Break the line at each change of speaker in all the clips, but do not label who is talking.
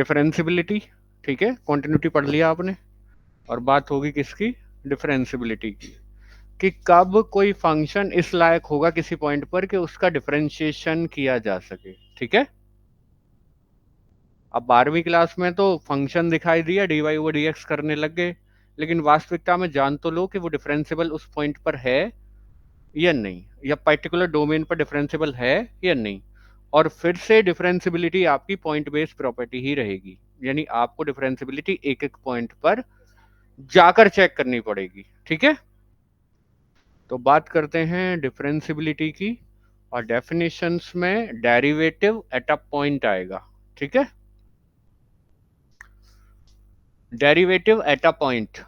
डिफरेंशिबिलिटी, ठीक है, कॉन्टिन्यूटी पढ़ लिया आपने, और बात होगी किसकी, डिफरेंशिबिलिटी की, कि कब कोई फंक्शन इस लायक होगा किसी पॉइंट पर कि उसका डिफरेंशिएशन किया जा सके, ठीक है। अब 12वीं क्लास में तो फंक्शन दिखाई दिया, dy ओवर dx करने लग गए, लेकिन वास्तविकता में जान तो लो कि वो डिफरेंशिएबल उस पॉइंट पर है या नहीं, या पर्टिकुलर डोमेन पर डिफरेंशिएबल है या नहीं। और फिर से डिफरेंशिबिलिटी आपकी पॉइंट बेस्ड प्रॉपर्टी ही रहेगी, यानी आपको डिफरेंशिबिलिटी एक एक पॉइंट पर जाकर चेक करनी पड़ेगी, ठीक है। तो बात करते हैं डिफरेंशिबिलिटी की, और डेफिनेशंस में डेरिवेटिव एट अ पॉइंट आएगा, ठीक है। डेरिवेटिव एट अ पॉइंट,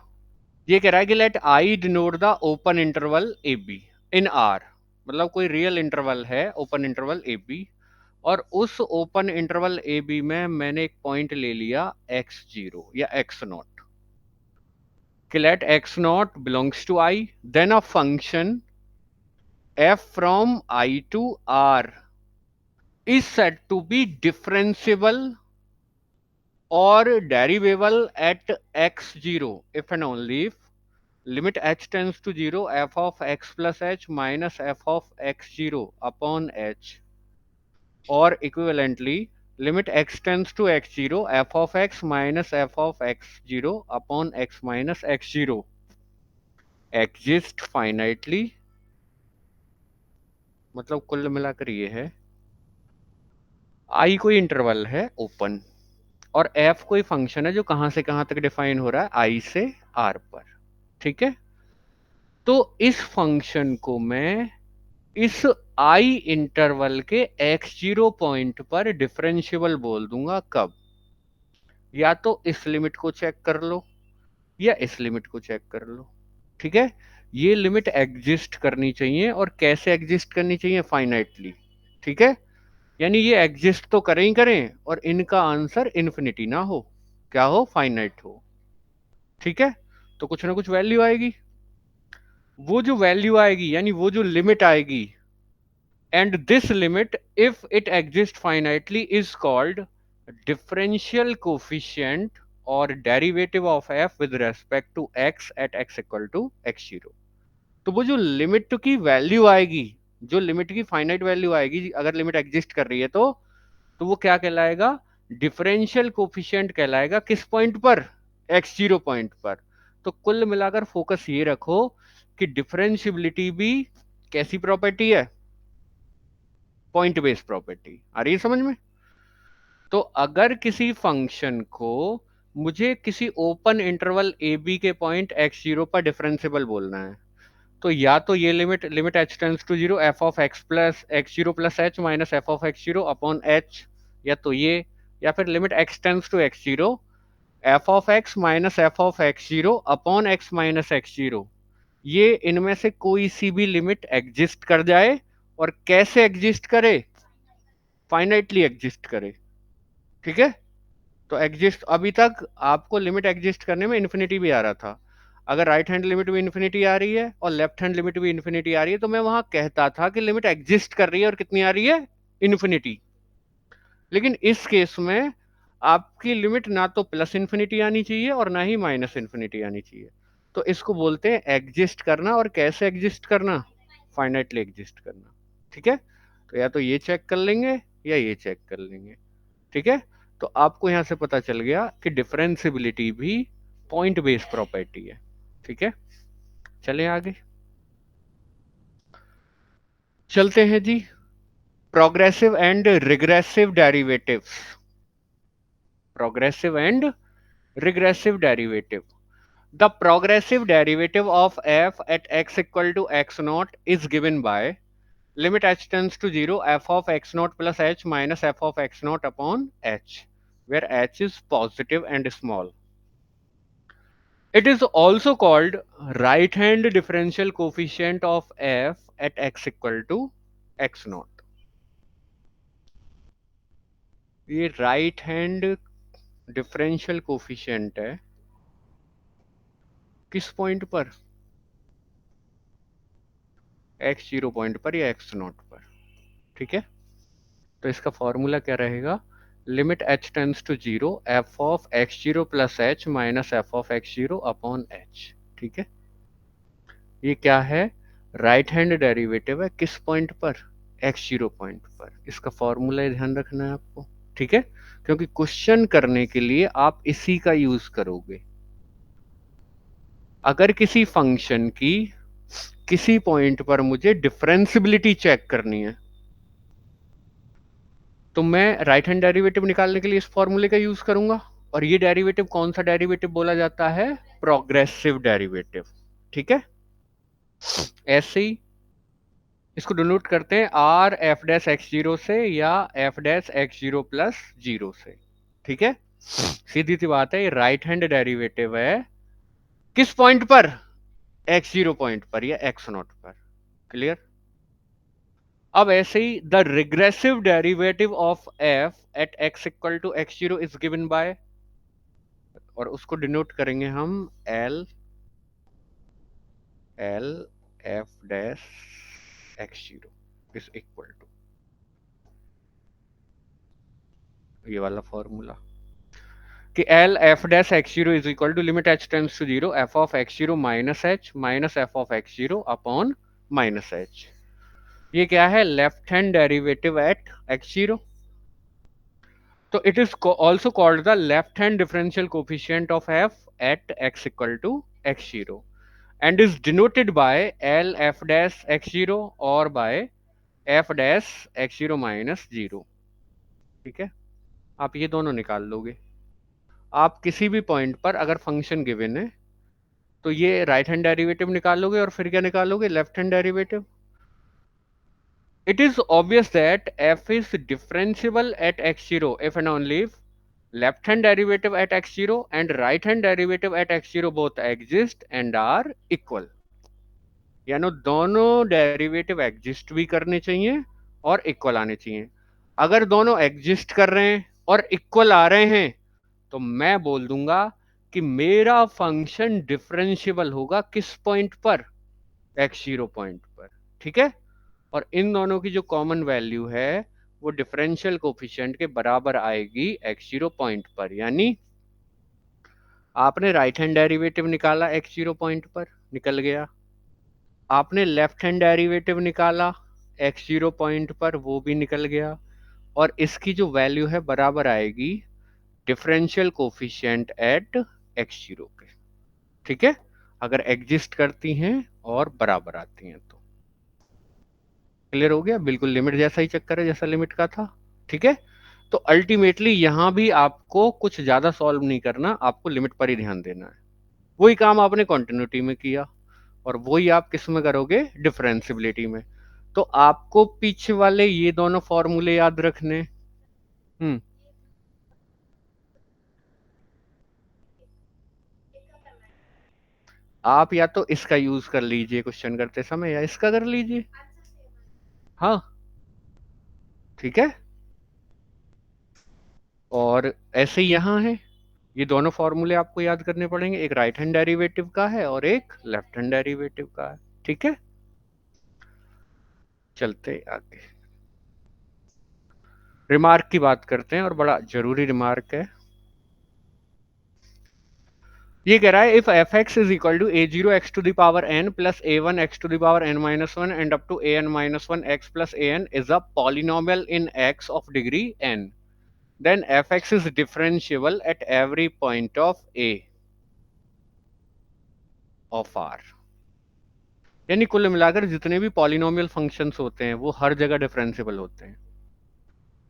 ये कह रहा है कि let I denote the open interval A B in R, मतलब कोई रियल इंटरवल है, ओपन इंटरवल ए बी, और उस ओपन इंटरवल ए बी में मैंने एक पॉइंट ले लिया x0 या x0, कि let x0 belongs to i, then a function f from i to r is said to be differentiable or derivable at x0 if and only if limit h tends to 0 f of x plus h minus f of x0 upon h, or equivalently limit x tends to x0 f of x minus f of x0 upon x minus x0 exist finitely। मतलब कुल मिलाकर ये है, i कोई interval है open, और f कोई function है जो कहां से कहां तक डिफाइन हो रहा है, i से r पर, ठीक है। तो इस फंक्शन को मैं इस i इंटरवल के x0 पॉइंट पर डिफरेंशियबल बोल दूंगा, कब, या तो इस लिमिट को चेक कर लो या इस लिमिट को चेक कर लो, ठीक है। ये लिमिट एग्जिस्ट करनी चाहिए, और कैसे एग्जिस्ट करनी चाहिए, फाइनाइटली, ठीक है। यानी ये एग्जिस्ट तो करें ही करें, और इनका आंसर इन्फिनिटी ना हो, क्या हो, फाइनाइट हो, ठीक है। तो कुछ ना कुछ वैल्यू आएगी, वो जो वैल्यू आएगी यानी वो जो लिमिट आएगी, and this limit if it exist finitely is called differential coefficient और derivative of f with respect to x at x equal to x0। तो वो जो लिमिट की वैल्यू आएगी, जो लिमिट की फाइनाइट वैल्यू आएगी अगर लिमिट एग्जिस्ट कर रही है, तो वो क्या कहलाएगा, डिफरेंशियल कोफिशिएंट कहलाएगा, किस पॉइंट पर, x0 पॉइंट पर। तो कुल मिलाकर फोकस ये रखो कि डिफरेंशियबिलिटी भी कैसी प्रॉपर्टी है, पॉइंट बेस्ड प्रॉपर्टी, आ रही है समझ में। तो अगर किसी फंक्शन को मुझे किसी ओपन इंटरवल ए बी के पॉइंट x0 पर डिफरेंशियबल बोलना है, तो या तो ये limit, limit h tends to 0 f of x plus x0 plus h minus f of x0 upon h, या तो ये, या फिर limit x tends to x0 f of x minus f of x0 upon x minus x0, ये इनमें से कोई सी भी लिमिट एग्जिस्ट कर जाए, और कैसे एग्जिस्ट करे, फाइनाइटली एग्जिस्ट करे, ठीक है। तो एग्जिस्ट, अभी तक आपको लिमिट एग्जिस्ट करने में इन्फिनिटी भी आ रहा था, अगर राइट हैंड लिमिट भी इन्फिनिटी आ रही है और लेफ्ट हैंड लिमिट भी इन्फिनिटी आ रही है, तो मैं वहां कहता था कि लिमिट एग्जिस्ट कर रही है और कितनी आ रही है, इन्फिनिटी। लेकिन इस केस में आपकी लिमिट ना तो प्लस इन्फिनिटी आनी चाहिए और ना ही माइनस इन्फिनिटी आनी चाहिए। तो इसको बोलते हैं एग्जिस्ट करना, और कैसे एग्जिस्ट करना, फाइनाइटली एग्जिस्ट करना, ठीक है। तो या तो ये चेक कर लेंगे या ये चेक कर लेंगे, ठीक है। तो आपको यहां से पता चल गया कि डिफरेंशियबिलिटी भी पॉइंट बेस्ड प्रॉपर्टी है, ठीक है। चलें आगे, चलते हैं जी, progressive and regressive derivatives, progressive and regressive derivative. The progressive derivative of f at x equal to x naught is given by limit h tends to 0 f of x naught plus h minus f of x naught upon h, where h is positive and small. It is also called right hand differential coefficient of f at x equal to x naught. ये right hand differential coefficient है, किस point पर, x0 point पर या x0 पर, ठीक है। तो इसका फॉर्मूला क्या रहेगा, limit h tends to 0 f of x0 plus h minus f of x0 upon h। ठीक है, ये क्या है, राइट हैंड डेरिवेटिव है, किस पॉइंट पर, x0 पॉइंट पर। इसका फॉर्मूला ध्यान रखना है आपको, ठीक है, क्योंकि क्वेश्चन करने के लिए आप इसी का यूज करोगे। अगर किसी फंक्शन की किसी पॉइंट पर मुझे डिफरेंशिबिलिटी चेक करनी है, तो मैं राइट हैंड डेरिवेटिव निकालने के लिए इस फॉर्मूले का यूज करूंगा। और ये डेरिवेटिव कौन सा डेरिवेटिव बोला जाता है, प्रोग्रेसिव डेरिवेटिव। ठीक है, ऐसे ही इसको डिनोट करते हैं R F dash x zero से या F dash x zero plus zero से। ठीक है, सीधी सी बात है, ये राइट हैंड डेरिवेटिव है किस पॉइंट पर, एक्स जीरो पॉइंट पर या एक्स नॉट पर। क्लियर। अब ऐसे ही the regressive derivative of f at x equal to x zero is given by, और उसको डिनोट करेंगे हम L L f dash x zero is equal to, ये वाला फॉर्मूला कि L f dash x zero is equal to limit h tends to zero f of x zero minus F of x zero upon minus h. ये क्या है, left hand derivative at x zero. तो it is also called the left hand differential coefficient of f at x equal to x zero and is denoted by L f dash x0 और by f dash x0 minus 0। ठीक है, आप ये दोनों निकाल लोगे। आप किसी भी पॉइंट पर अगर फंक्शन गिवन है तो ये राइट हैंड डेरिवेटिव निकालोगे और फिर क्या निकालोगे, left hand derivative. It is obvious that f is differentiable at x0 if and only if left hand derivative at x0 and right hand derivative at x0 both exist and are equal। यानी दोनों derivative exist भी करने चाहिए और equal आने चाहिए। अगर दोनों एग्जिस्ट कर रहे हैं और इक्वल आ रहे हैं तो मैं बोल दूंगा कि मेरा फंक्शन डिफरेंशियबल होगा किस पॉइंट पर, एक्स जीरो पॉइंट पर। ठीक है, और इन दोनों की जो कॉमन वैल्यू है वो डिफरेंशियल कोफिशिएंट के बराबर आएगी एक्स जीरो पॉइंट पर। यानी आपने राइट हैंड डेरिवेटिव निकाला एक्स जीरो पॉइंट पर, निकल गया। आपने लेफ्ट हैंड डेरिवेटिव निकाला एक्स जीरो पॉइंट पर, वो भी निकल गया। और इसकी जो वैल्यू है बराबर आएगी differential coefficient at x zero के। ठीक है, अगर एग्जिस्ट करती हैं और बराबर आती हैं तो। क्लियर हो गया, बिल्कुल लिमिट जैसा ही चक्कर है जैसा लिमिट का था। ठीक है, तो अल्टीमेटली यहां भी आपको कुछ ज्यादा सॉल्व नहीं करना, आपको लिमिट पर ही ध्यान देना है। वही काम आपने कॉन्टिन्यूटी में किया और वही आप किस में करोगे, डिफरेंशिबिलिटी में। तो आपको पीछे वाले ये दोनों फॉर्मूले याद रखने। आप या तो इसका यूज कर लीजिए क्वेश्चन करते समय या इसका कर लीजिए। हाँ, ठीक है, और ऐसे ही यहां है, ये दोनों फॉर्मूले आपको याद करने पड़ेंगे, एक राइट हैंड डेरिवेटिव का है और एक लेफ्ट हैंड डेरिवेटिव का है। ठीक है, चलते आगे रिमार्क की बात करते हैं, और बड़ा जरूरी रिमार्क है। ये कह रहा है if f x is equal to a zero x to the power n plus a one x to the power n minus one and up to a n minus one x plus a n is a polynomial in x of degree n, then fx is differentiable at every point of a of r। यानी कुल मिलाकर जितने भी polynomial functions होते हैं वो हर जगह differentiable होते हैं।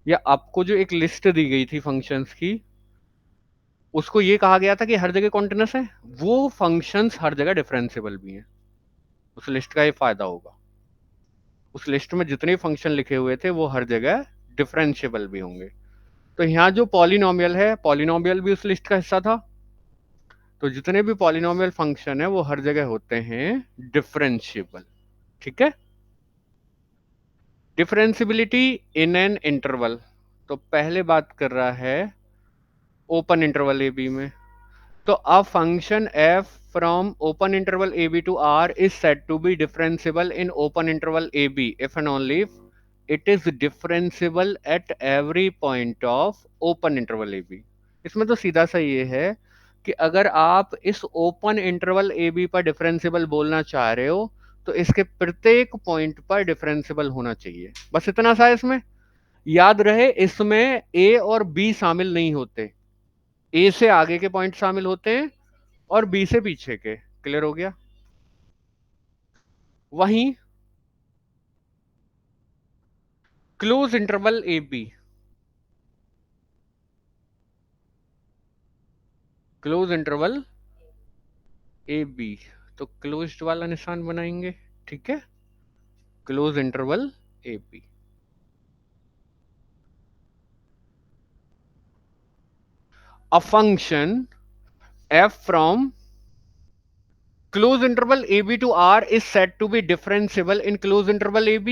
या आपको जो एक लिस्ट दी गई थी फंक्शंस की, उसको ये कहा गया था कि हर जगह कॉन्टिन्यूअस है, वो फंक्शंस हर जगह डिफरेंशियबल भी हैं। उस लिस्ट का ये फायदा होगा, उस लिस्ट में जितने फंक्शन लिखे हुए थे वो हर जगह डिफरेंशियबल भी होंगे। तो यहाँ जो पॉलिनोमियल है, पॉलिनोमियल भी उस लिस्ट का हिस्सा था। तो जितने भी पॉलिनोमियल फंक्शन है वो हर जगह होते हैं डिफरेंशियबल। ठीक है, डिफरेंशियबिलिटी इन एन इंटरवल, तो पहले बात कर रहा है ओपन इंटरवल ए बी में। तो a function f from open interval A b to R is said to be differentiable in open interval A b if and only it is differential at every point of open interval A b. इसमें तो सीधा सा ये है कि अगर आप इस ओपन इंटरवल ए बी पर डिफरेंशियल बोलना चाह रहे हो तो इसके प्रत्येक पॉइंट पर डिफरेंशियल होना चाहिए। बस इतना सा है इसमें। याद रहे इसमें ए और बी शामिल नहीं होते, ए से आगे के पॉइंट शामिल होते हैं और बी से पीछे के। क्लियर हो गया? वहीं क्लोज इंटरवल ए बी, क्लोज इंटरवल ए बी, तो क्लोज्ड वाला निशान बनाएंगे। ठीक है, close interval A b. A function f from close interval ab to r is said to be differentiable in close interval ab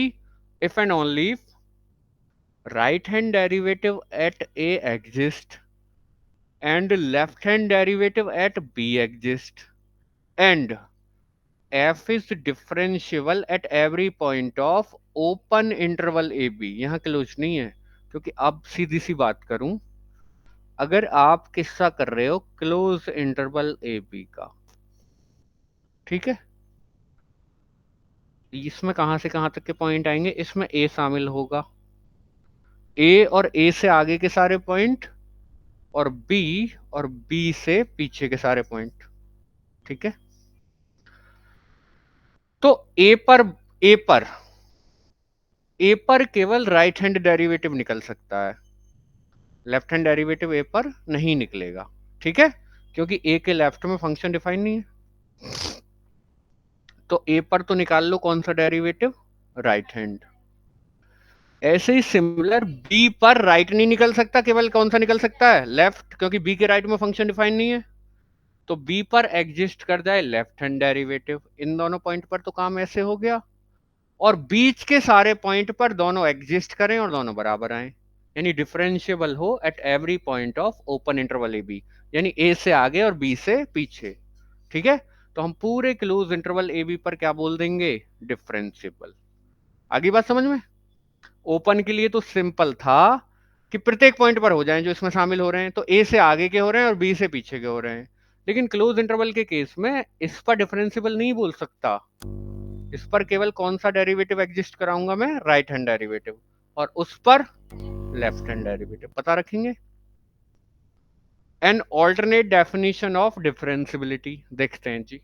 if and only if right hand derivative at a exists and left hand derivative at b exists and f is differentiable at every point of open interval ab। यहाँ close नहीं है क्योंकि अब सीधी सी बात करूं, अगर आप किस्सा कर रहे हो क्लोज इंटरवल ए बी का, ठीक है, इसमें कहां से कहां तक के पॉइंट आएंगे? इसमें ए शामिल होगा, ए और ए से आगे के सारे पॉइंट, और बी से पीछे के सारे पॉइंट। ठीक है, तो ए पर ए पर केवल राइट हैंड डेरिवेटिव निकल सकता है, लेफ्ट हैंड डेरिवेटिव ए पर नहीं निकलेगा। ठीक है, क्योंकि ए के लेफ्ट में फंक्शन डिफाइन नहीं है। तो ए पर तो निकाल लो कौन सा डेरिवेटिव, राइट हैंड। ऐसे ही सिमिलर बी पर राइट नहीं निकल सकता, केवल कौन सा निकल सकता है, लेफ्ट, क्योंकि बी के राइट में फंक्शन डिफाइन नहीं है। तो बी पर एग्जिस्ट कर जाए लेफ्ट हैंड डेरिवेटिव। इन दोनों पॉइंट पर तो काम ऐसे हो गया, और बीच के सारे पॉइंट पर दोनों एग्जिस्ट करें और दोनों बराबर आए, यानी डिफरेंशिएबल हो at every point of open interval A b, यानी ए से आगे और बी से पीछे। ठीक है, तो हम पूरे क्लोज इंटरवल ए बी पर क्या बोल देंगे, डिफरेंशिएबल। आगे बात समझ में? ओपन के लिए तो सिंपल था कि प्रत्येक पॉइंट पर हो जाएं जो इसमें शामिल हो रहे हैं, तो ए से आगे के हो रहे हैं और बी से पीछे के हो रहे हैं। लेकिन क्लोज इंटरवल के केस में इस पर डिफरेंशिएबल नहीं बोल सकता, इस पर केवल कौन सा डेरिवेटिव एग्जिस्ट कराऊंगा मैं, राइट हैंड डेरिवेटिव, और उस पर लेफ्ट हैंड डेरिवेटिव। पता रखेंगे। An alternate definition of differentiability देखते हैं जी।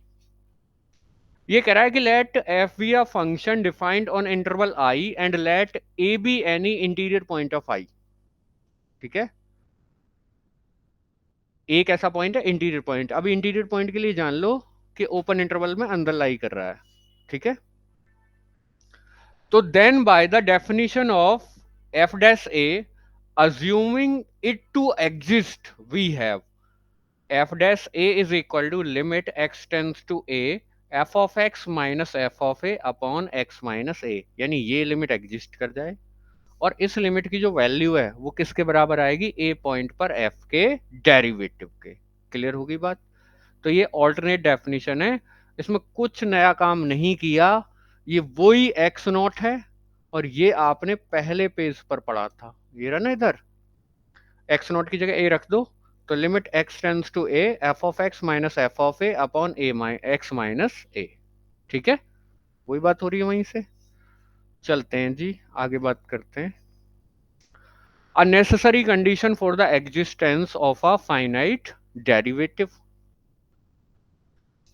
ये कह रहा है कि let f be a function defined on interval I and let a be any interior point of I. ठीक है, एक ऐसा पॉइंट है इंटीरियर पॉइंट। अभी इंटीरियर पॉइंट के लिए जान लो कि ओपन इंटरवल में अंदर लाई कर रहा है। ठीक है, तो then by the definition of f dash a, assuming it to exist, we have f dash a is equal to limit x tends to a f of x minus f of a upon x minus a, यानी ये limit exist कर जाए और इस limit की जो value है वो किसके बराबर आएगी, ए पॉइंट पर एफ के डेरिवेटिव के। क्लियर होगी बात? तो ये ऑल्टरनेट डेफिनेशन है, इसमें कुछ नया काम नहीं किया, ये वही एक्स नॉट है और ये आपने पहले पेज पर पढ़ा था, ये रहा ना इधर। एक्स नॉट की जगह ए रख दो, तो limit x tends to a f of x minus F of a upon a x minus a. ठीक है, वही बात हो रही है वहीं से। चलते हैं जी आगे बात करते हैं। A necessary condition for the existence of a finite derivative.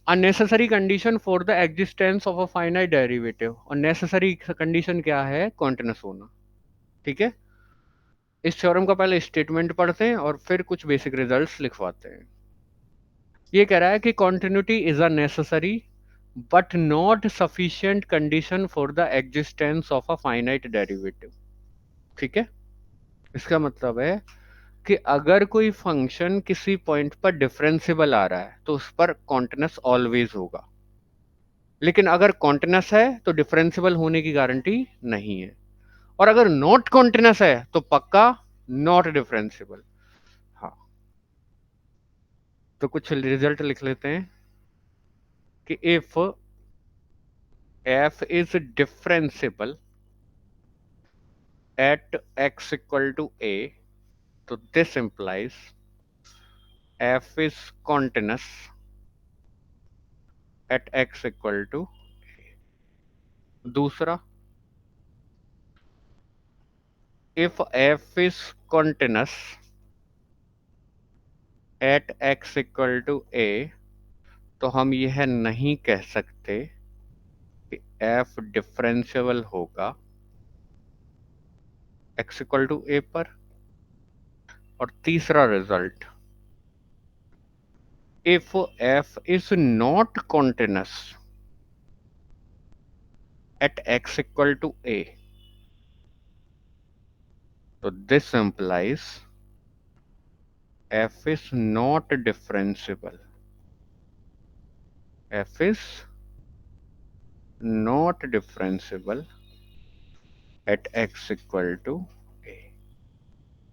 A necessary condition for the existence of a finite derivative. और necessary condition क्या है, continuous होना। ठीक है, इस थ्योरम का पहले स्टेटमेंट पढ़ते हैं और फिर कुछ बेसिक रिजल्ट्स लिखवाते हैं। ये कह रहा है कि continuity is a necessary but not sufficient condition for the existence of a finite derivative। ठीक है, इसका मतलब है कि अगर कोई फंक्शन किसी पॉइंट पर डिफरेंशिएबल आ रहा है तो उस पर कॉन्टिन्यूस ऑलवेज होगा, लेकिन अगर कॉन्टिन्यूस है तो डिफरेंशिएबल होने की गारंटी नहीं है, और अगर नॉट कॉन्टिन्यूस है तो पक्का नॉट डिफरेंशिएबल। हाँ, तो कुछ रिजल्ट लिख लेते हैं कि if f is differentiable at x equal to a, तो this implies f is continuous at x equal to a. दूसरा, if f is continuous at x equal to a, तो हम यह नहीं कह सकते कि f डिफरेंशियबल होगा x इक्वल टू a पर। और तीसरा result, if f is not continuous at x equal to a, तो this implies f is not differentiable, f is not differentiable at x equal to a।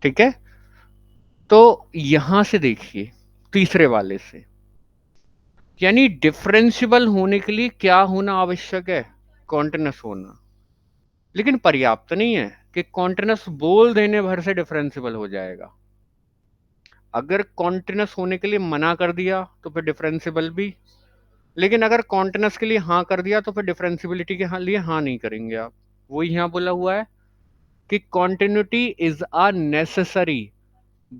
ठीक है, तो यहां से देखिए तीसरे वाले से, यानी डिफरेंशियबल होने के लिए क्या होना आवश्यक है? कॉन्टिन्यूस होना। लेकिन पर्याप्त नहीं है कि कॉन्टिन्यूस बोल देने भर से डिफरेंशियबल हो जाएगा। अगर कॉन्टिन्यूस होने के लिए मना कर दिया तो फिर डिफरेंशियबल भी, लेकिन अगर कॉन्टिन्यूस के लिए हाँ कर दिया तो फिर डिफरेंशियबिलिटी के लिए हाँ नहीं करेंगे आप। वही यहाँ बोला हुआ है कि continuity is a necessary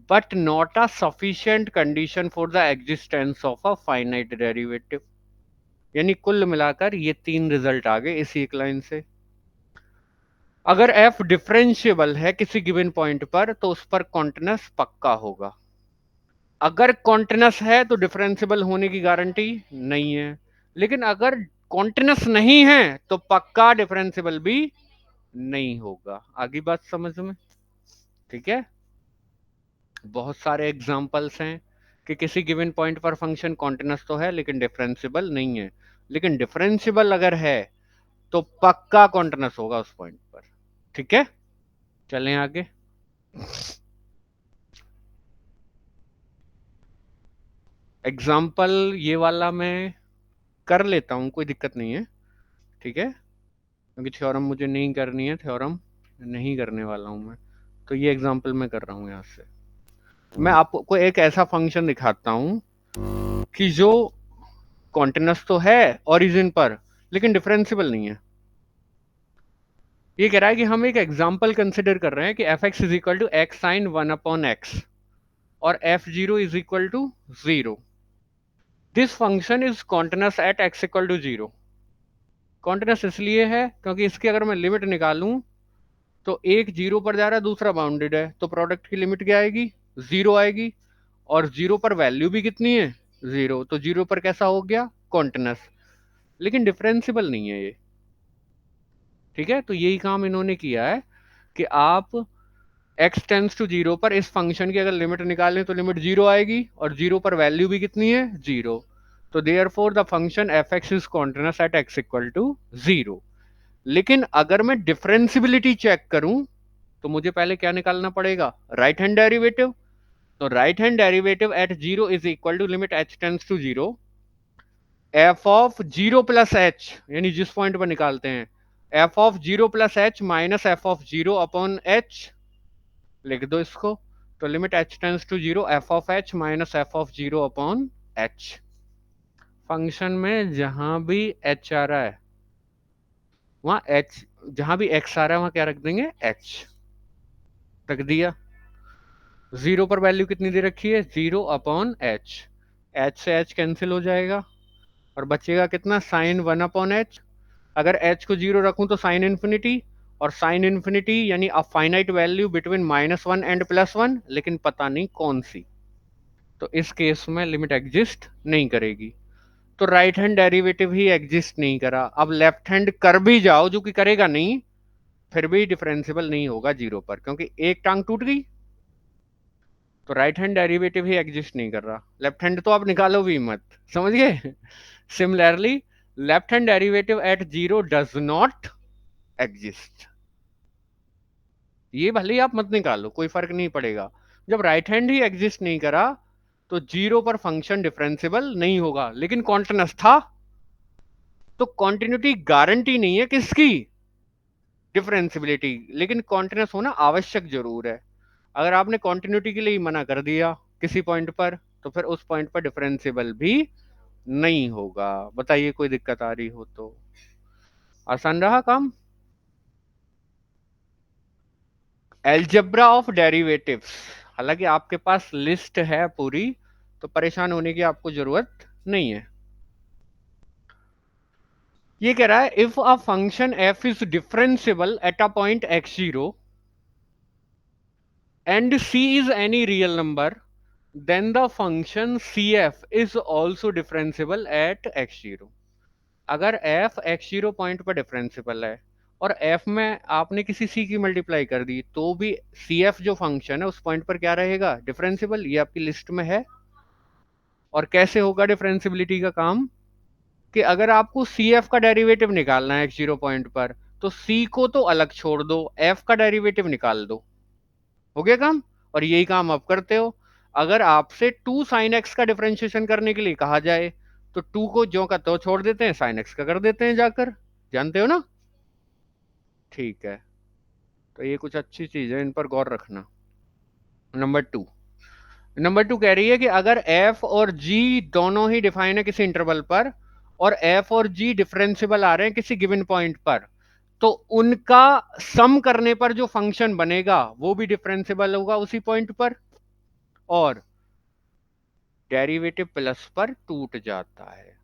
but not a sufficient condition for the existence of a finite derivative. यानी कुल मिलाकर ये तीन रिजल्ट आ गए इसी एक लाइन से। अगर f डिफरेंशियबल है किसी गिवन पॉइंट पर तो उस पर कॉन्टिन्यूस पक्का होगा। अगर कॉन्टिन्यूस है तो डिफरेंशियबल होने की गारंटी नहीं है, लेकिन अगर कॉन्टिन्यूस नहीं है तो पक्का डिफरेंशियबल भी नहीं होगा। आगे बात समझ में? ठीक है, बहुत सारे एग्जांपल्स हैं कि किसी गिवन पॉइंट पर फंक्शन कॉन्टिन्यूस तो है लेकिन डिफरेंशियबल नहीं है, लेकिन डिफरेंशियबल अगर है तो पक्का कॉन्टिन्यूस होगा उस पॉइंट पर। ठीक है, चलें आगे। एग्जाम्पल ये वाला मैं कर लेता हूं, कोई दिक्कत नहीं है। ठीक है, क्योंकि थ्योरम मुझे नहीं करनी है, थ्योरम नहीं करने वाला हूं मैं, तो ये एग्जाम्पल मैं कर रहा हूं यहां से। मैं आपको एक ऐसा फंक्शन दिखाता हूं कि जो कॉन्टिन्यूस तो है ओरिजिन पर लेकिन डिफरेंशियबल नहीं है। ये कह रहा है कि हम एक एग्जाम्पल कंसिडर कर रहे हैं कि f x is equal to x sine one upon x और f zero is equal to zero. This function is continuous at x equal to zero. Continuous इसलिए है क्योंकि इसकी अगर मैं लिमिट निकालूं तो एक जीरो पर जा रहा है, दूसरा बाउंडेड है, तो प्रोडक्ट की लिमिट क्या आएगी? जीरो आएगी। और जीरो पर वैल्यू भी कितनी है? जीरो। तो जीरो पर कैसा हो गया? कॉन्टिन्यूस। लेकिन डिफरेंशियबल नहीं है ये। ठीक है, तो यही काम इन्होंने किया है कि आप x टेंस टू जीरो पर इस फंक्शन की अगर लिमिट निकालें तो लिमिट जीरो आएगी, और जीरो पर वैल्यू भी कितनी है? जीरो। तो therefore the function f x is continuous at x equal to zero. लेकिन अगर मैं डिफरेंशियबिलिटी चेक करूं तो मुझे पहले क्या निकालना पड़ेगा? Right hand derivative. तो right hand derivative at zero is equal to limit h tends to zero f of zero plus h, यानी जिस पॉइंट पर निकालते हैं, f of zero plus H minus F of zero upon h, लिख दो इसको। तो limit h tends to zero f of h minus F of zero upon h। Function में जहां भी h आ रहा है वहां h, जहां भी x आ रहा है वहां क्या रख देंगे? h रख दिया। जीरो पर वैल्यू कितनी दे रखी है? Zero upon h। h से h कैंसिल हो जाएगा और बचेगा कितना? Sign one upon h। अगर h को जीरो रखूं तो साइन इन्फिनिटी, और साइन इन्फिनिटी यानी a finite value between minus one and plus one, लेकिन पता नहीं कौन सी। तो इस केस में लिमिट एग्जिस्ट नहीं करेगी। तो राइट हैंड डेरिवेटिव ही एग्जिस्ट नहीं करा। अब लेफ्ट हैंड कर भी जाओ, जो कि करेगा नहीं, फिर भी डिफरेंशियबल नहीं होगा जीरो पर, क्योंकि एक टांग टूट गई। तो राइट हैंड डेरिवेटिव ही एग्जिस्ट नहीं कर रहा। लेफ्ट हैंड तो आप निकालो भी मत, समझ गए? Similarly left hand derivative at zero does not exist. ये भले ही आप मत निकालो, कोई फर्क नहीं पड़ेगा। जब राइट हैंड ही एग्जिस्ट नहीं करा तो जीरो पर फंक्शन डिफरेंशियबल नहीं होगा। लेकिन कॉन्टिन्यूस था, तो कॉन्टिन्यूटी गारंटी नहीं है किसकी? डिफरेंसिबिलिटी, लेकिन कॉन्टिन्यूस होना आवश्यक जरूर है। अगर आपने कॉन्टिन्यूटी के लिए ही मना कर दिया किसी पॉइंट पर, तो फिर उस पॉइंट पर डिफरेंशिएबल भी नहीं होगा। बताइए कोई दिक्कत आ रही हो तो। आसान रहा काम। एल्जेब्रा ऑफ डेरिवेटिव्स, हालांकि आपके पास लिस्ट है पूरी, तो परेशान होने की आपको जरूरत नहीं है। ये कह रहा है if a function f is differentiable at a point x0 and c is any real number, then the function cf is also differentiable at x0। अगर f x0 पॉइंट पर डिफरेंशिएबल है और f में आपने किसी c की multiply कर दी, तो भी cf जो फंक्शन है उस पॉइंट पर क्या रहेगा, डिफरेंशिएबल। ये आपकी लिस्ट में है। और कैसे होगा डिफरेंशिएबिलिटी का काम, कि अगर आपको cf का डेरिवेटिव निकालना है x0 पॉइंट पर, तो c को तो अलग छोड़ दो, f का डेरिवेटिव निकाल दो, हो गया काम। और यही काम आप करते हो। अगर आपसे 2 sin x का डिफरेंशिएशन करने के लिए कहा जाए, तो 2 को ज्यों का त्यों छोड़ देते हैं, sin x का कर देते हैं जाकर। जानते हो ना। ठीक है, तो ये कुछ अच्छी चीज है, इन पर गौर रखना। नंबर 2 कह रही है कि अगर f और g दोनों ही डिफाइन है किसी इंटरवल पर, और f और g डिफरेंशिएबल आ रहे हैं किसी गिवन पॉइंट पर, तो उनका सम करने पर जो फंक्शन बनेगा वो भी डिफरेंशिएबल होगा उसी पॉइंट पर, और डेरिवेटिव प्लस पर टूट जाता है।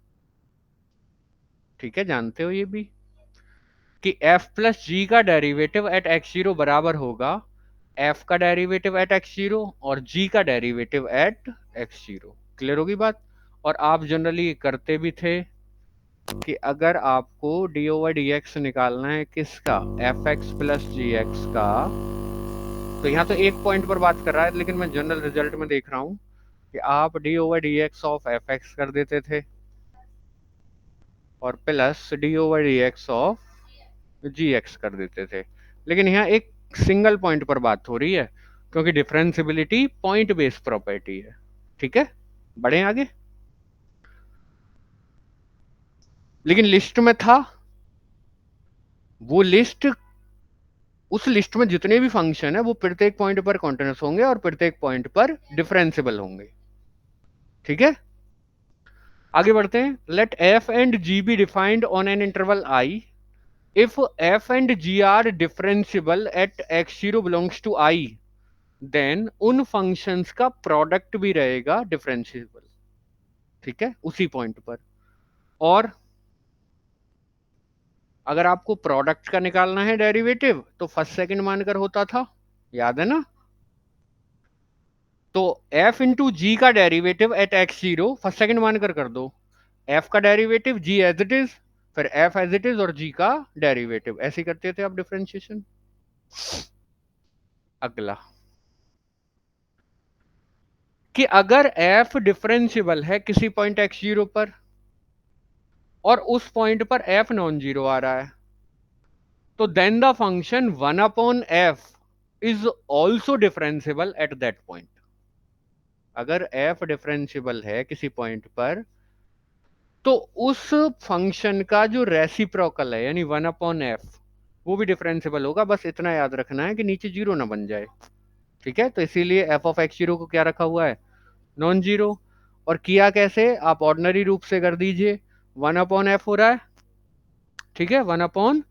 ठीक है, जानते हो ये भी कि f प्लस जी का डेरिवेटिव एट x0 बराबर होगा f का डेरिवेटिव एट x0 और g का डेरिवेटिव एट x0। क्लियर होगी बात। और आप जनरली करते भी थे कि अगर आपको डी ओवर डी एक्स निकालना है किसका, एफ एक्स प्लस जी एक्स का, तो यहाँ तो एक पॉइंट पर बात कर रहा है, लेकिन मैं जनरल रिजल्ट में देख रहा हूं कि आप d over d x of f x कर देते थे और plus d over d x of g x कर देते थे। लेकिन यहाँ एक सिंगल पॉइंट पर बात हो रही है, क्योंकि डिफरेंशिएबिलिटी पॉइंट बेस्ड प्रॉपर्टी है। ठीक है, बढ़े आगे। लेकिन लिस्ट में था, वो लिस्ट, उस लिस्ट में जितने भी फंक्शन है वो प्रत्येक पॉइंट पर कॉन्टिन्यूस होंगे और प्रत्येक पॉइंट पर डिफरेंशिएबल होंगे। ठीक है, आगे बढ़ते हैं। Let f and g be defined on an interval I. If f and g are differentiable at x0 belongs to I, then उन फंक्शंस का प्रोडक्ट भी रहेगा डिफरेंशिएबल। ठीक है, उसी पॉइंट पर। और अगर आपको प्रोडक्ट का निकालना है डेरिवेटिव, तो फर्स्ट सेकंड मानकर होता था, याद है ना। तो f इंटू जी का derivative at x0 first second मानकर कर दो, f का derivative g as it is, फिर f एज इट इज और g का डेरिवेटिव, ऐसे करते थे आप डिफरेंशिएशन। अगला कि अगर f डिफरेंशिएबल है किसी पॉइंट x0 पर और उस पॉइंट पर f नॉन जीरो आ रहा है, तो then the function 1 upon f is also differentiable at that point. अगर f डिफरेंशिएबल है किसी पॉइंट पर, तो उस फंक्शन का जो रेसिप्रोकल है यानी 1 अपॉन एफ, वो भी डिफरेंशिएबल होगा। बस इतना याद रखना है कि नीचे जीरो ना बन जाए। ठीक है, तो इसीलिए एफ ऑफ एक्स जीरो को क्या रखा हुआ है, नॉन जीरो। और किया कैसे, आप ऑर्डिनरी रूप से कर दीजिए, 1 अपॉन एफ हो रहा है। ठीक है, 1 अपॉन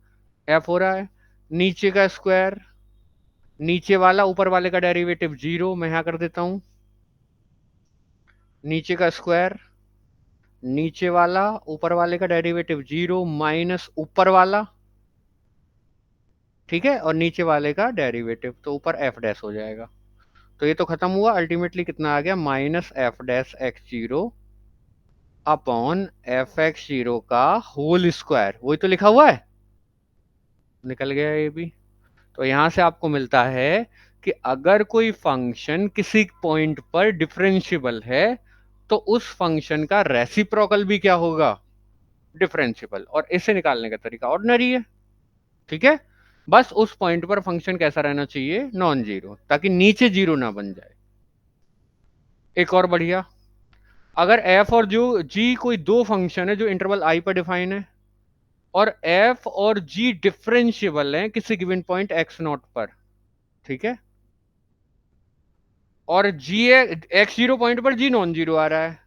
एफ हो रहा है, नीचे का स्क्वायर, नीचे वाला ऊपर वाले का डेरिवेटिव जीरो, मैं यहां कर देता हूं, नीचे का स्क्वायर, नीचे वाला ऊपर वाले का डेरिवेटिव जीरो माइनस ऊपर वाला। ठीक है, और नीचे वाले का डेरिवेटिव, तो ऊपर एफ डैश हो जाएगा। तो ये तो खत्म हुआ, अल्टीमेटली कितना आ गया, minus F dash x zero upon F x zero का होल स्क्वायर, वही तो लिखा हुआ है, निकल गया ये भी। तो यहां से आपको मिलता है कि अगर कोई फंक्शन किसी पॉइंट पर डिफरेंशिएबल है, तो उस फंक्शन का रेसिप्रोकल भी क्या होगा, डिफरेंशिएबल। और इसे निकालने का तरीका ऑर्डिनरी है। ठीक है, बस उस पॉइंट पर फंक्शन कैसा रहना चाहिए, नॉन जीरो, ताकि नीचे जीरो ना बन जाए। एक और बढ़िया, अगर एफ और जो जी कोई दो फंक्शन है जो इंटरवल आई पर डिफाइन है, और एफ और जी डिफरेंशिएबल हैं किसी गिवन पॉइंट एक्स नॉट पर, ठीक है, और जी एक्स जीरो पॉइंट पर जी नॉन जीरो आ रहा है,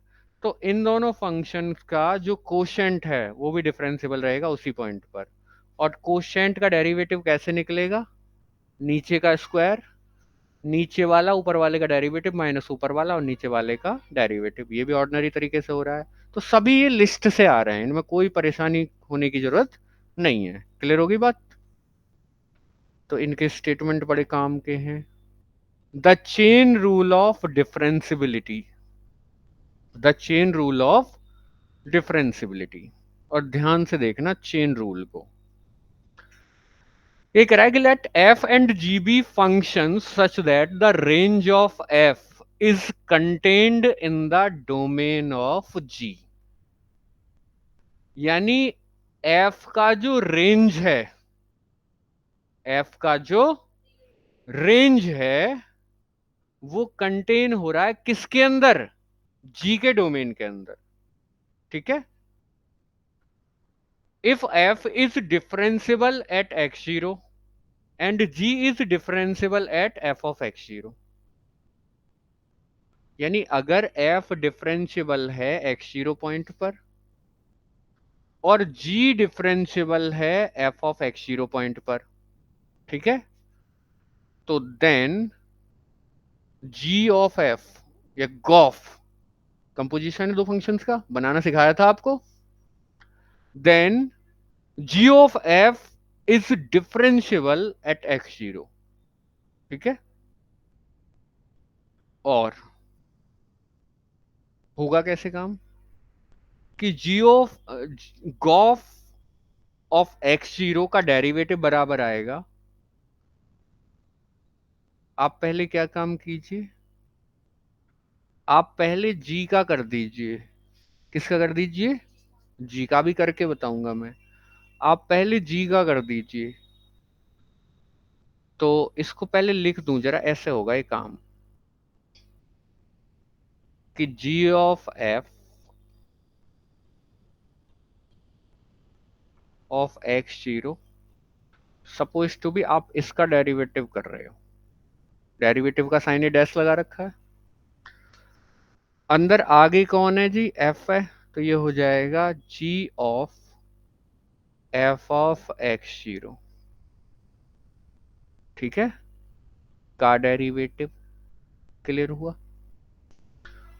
तो इन दोनों फंक्शंस का जो कोशेंट है वो भी डिफरेंशिएबल रहेगा उसी पॉइंट पर। और कोशेंट का डेरिवेटिव कैसे निकलेगा? नीचे का स्क्वायर, नीचे वाला ऊपर वाले का डेरिवेटिव माइनस ऊपर वाला और नीचे वाले का डेरिवेटिव। ये भी ऑर्डिनरी तरीके से हो रहा है। तो सभी ये लिस्ट से आ रहे हैं, इनमें कोई परेशानी होने की जरूरत नहीं है। क्लियर होगी बात? तो इनके स्टेटमेंट बड़े काम के हैं। The chain rule of differentiability, the chain rule of differentiability. और ध्यान से देखना चेन रूल को। ये कह रहा है कि let f and g be function such that the range of f is contained in the domain of g. यानी एफ का जो रेंज है, एफ का जो रेंज है वो कंटेन हो रहा है किसके अंदर? जी के डोमेन के अंदर, ठीक है। If f is differentiable at x zero and g is differentiable at f of x zero, यानी अगर एफ डिफरेंशिएबल है एक्स जीरो पॉइंट पर और जी डिफरेंशिएबल है f of x zero point पर, ठीक है, तो देन जी ऑफ एफ या गॉफ, कंपोजिशन है दो फंक्शंस का, बनाना सिखाया था आपको, then g of f is differentiable at x zero, ठीक है। और होगा कैसे काम कि g of gof of x zero का डेरिवेटिव बराबर आएगा। आप पहले क्या काम कीजिए, आप पहले जी का कर दीजिए। किसका कर दीजिए? जी का भी करके बताऊंगा मैं। आप पहले जी का कर दीजिए। तो इसको पहले लिख दूं जरा, ऐसे होगा ये काम कि g of f of x zero suppose to be, आप इसका डेरिवेटिव कर रहे हो, डेरिवेटिव का साइन ए डैश लगा रखा है, अंदर आगे कौन है जी? एफ है, तो ये हो जाएगा g of f of x zero, ठीक है, का डेरिवेटिव। क्लियर हुआ?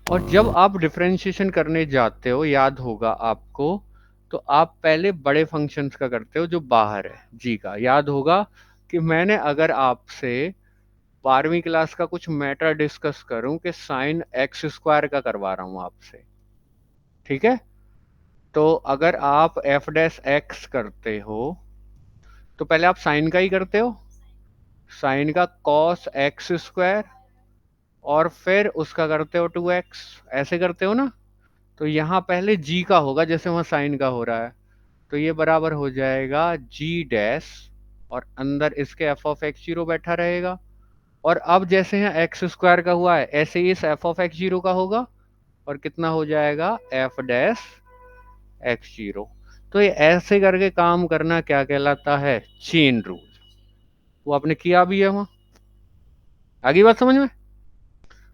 और जब आप डिफरेंशिएशन करने जाते हो, याद होगा आपको, तो आप पहले बड़े फंक्शंस का करते हो जो बाहर है जी का। याद होगा कि मैंने अगर आपसे 12वीं क्लास का कुछ मैटर डिस्कस करूं कि साइन एक्स स्क्वायर का करवा रहा हूं आपसे, ठीक है, तो अगर आप एफ डैश एक्स करते हो तो पहले आप साइन का ही करते हो, साइन का कॉस एक्स स्क्वायर, और फिर उसका करते हो 2x, ऐसे करते हो ना। तो यहाँ पहले जी का होगा जैसे वहां साइन का हो रहा है, तो ये बराबर हो जाएगा जी डैश, और अंदर इसके एफ ऑफ एक्स जीरो बैठा रहेगा। और अब जैसे यहाँ एक्स स्क्वायर का हुआ है ऐसे ही इस एफ ऑफ एक्स जीरो का होगा, और कितना हो जाएगा? F dash x zero. तो ये ऐसे करके काम करना क्या कहलाता है? Chain rule. वो आपने किया भी है वहां। आगे बात समझ में?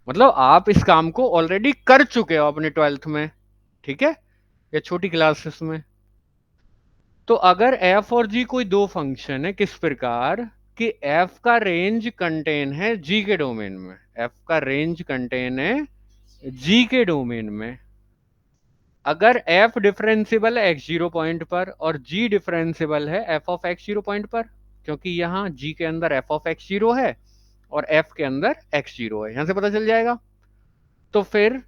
मतलब आप इस काम को ऑलरेडी कर चुके हो अपने 12th में, ठीक है, या छोटी क्लासेस में। तो अगर एफ और जी कोई दो फंक्शन है, किस प्रकार कि एफ का रेंज कंटेन है जी के डोमेन में, एफ का रेंज कंटेन है जी के डोमेन में, अगर एफ डिफरेंशिएबल है एक्स जीरो पॉइंट पर और जी डिफरेंशिएबल है f of x zero point पर, क्योंकि यहां जी के अंदर एफ ऑफ एक्स जीरो है और एफ के अंदर एक्स जीरो है, यहां से पता चल जाएगा। तो फिर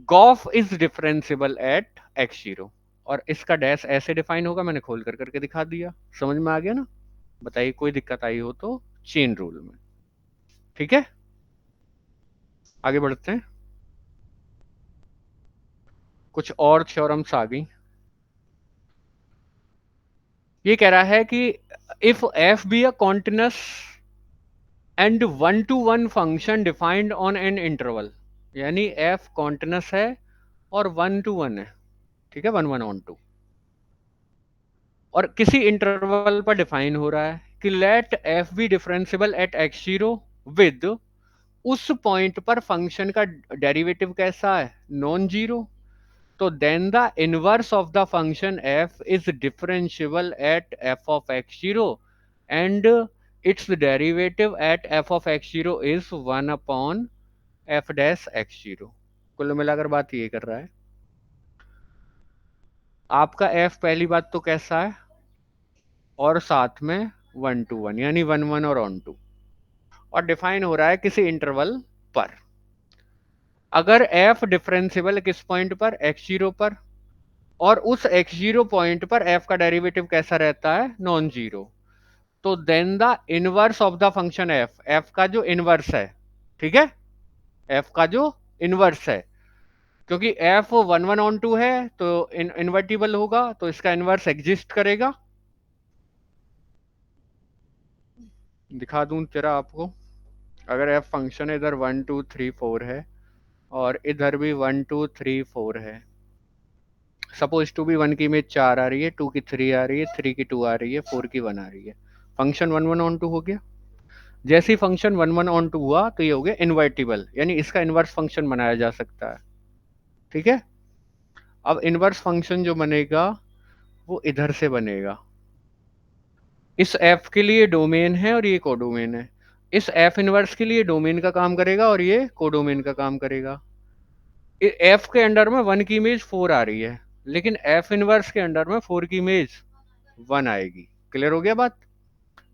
Gauff is differentiable at x zero, और इसका डैश ऐसे डिफाइन होगा, मैंने खोल कर करके दिखा दिया। समझ में आ गया ना? बताइए कोई दिक्कत आई हो तो चेन रूल में, ठीक है। आगे बढ़ते हैं, कुछ और थ्योरम्स आ गई। ये कह रहा है कि if F be a continuous and one two one function defined on an interval, यानी एफ कॉन्टिन्यूअस है और वन टू वन है, ठीक है, वन वन ऑन टू, और किसी इंटरवल पर डिफाइन हो रहा है कि let f be differential at x zero with, उस पॉइंट पर फंक्शन का डेरिवेटिव कैसा है, नॉन जीरो, तो then the inverse of the function f is differential at f of x zero and its derivative at f of x zero is 1 f dash x zero. कुल मिलाकर बात ये कर रहा है, आपका एफ पहली बात तो कैसा है, और साथ में 1 to 1 यानी 1 1 और ऑन टू, और डिफाइन हो रहा है किसी इंटरवल पर। अगर एफ डिफरेंशियल किस पॉइंट पर, एक्स जीरो पर, और उस एक्स जीरो पॉइंट पर एफ का डेरिवेटिव कैसा रहता है, नॉन जीरो, तो then the inverse of the function f, f का जो इनवर्स है, ठीक है, एफ का जो इनवर्स है, क्योंकि एफ 1 1 ऑन 2 है तो इनवर्टिबल होगा, तो इसका इनवर्स एग्जिस्ट करेगा। दिखा दूं तेरा आपको, अगर एफ फंक्शन इधर 1 2 3 4 है और इधर भी 1 2 3 4 है, सपोज टू भी 1 की इमेज 4 आ रही है, 2 की 3 आ रही है, 3 की 2 आ रही है, 4 की 1 आ रही है, फंक्शन 1 1 ऑन 2 हो गया। जैसे ही फंक्शन 1 1 ऑन 2 हुआ तो ये हो गया इनवर्टिबल, यानी इसका इनवर्स फंक्शन बनाया जा सकता है, ठीक है। अब इनवर्स फंक्शन जो बनेगा वो इधर से बनेगा, इस एफ के लिए डोमेन है और ये कोडोमेन है, इस एफ इनवर्स के लिए डोमेन का काम करेगा और ये कोडोमेन का काम करेगा। एफ के अंडर में 1 की इमेज 4 आ रही है, लेकिन एफ इनवर्स के अंडर में 4 की इमेज 1 आएगी। क्लियर हो गया बात।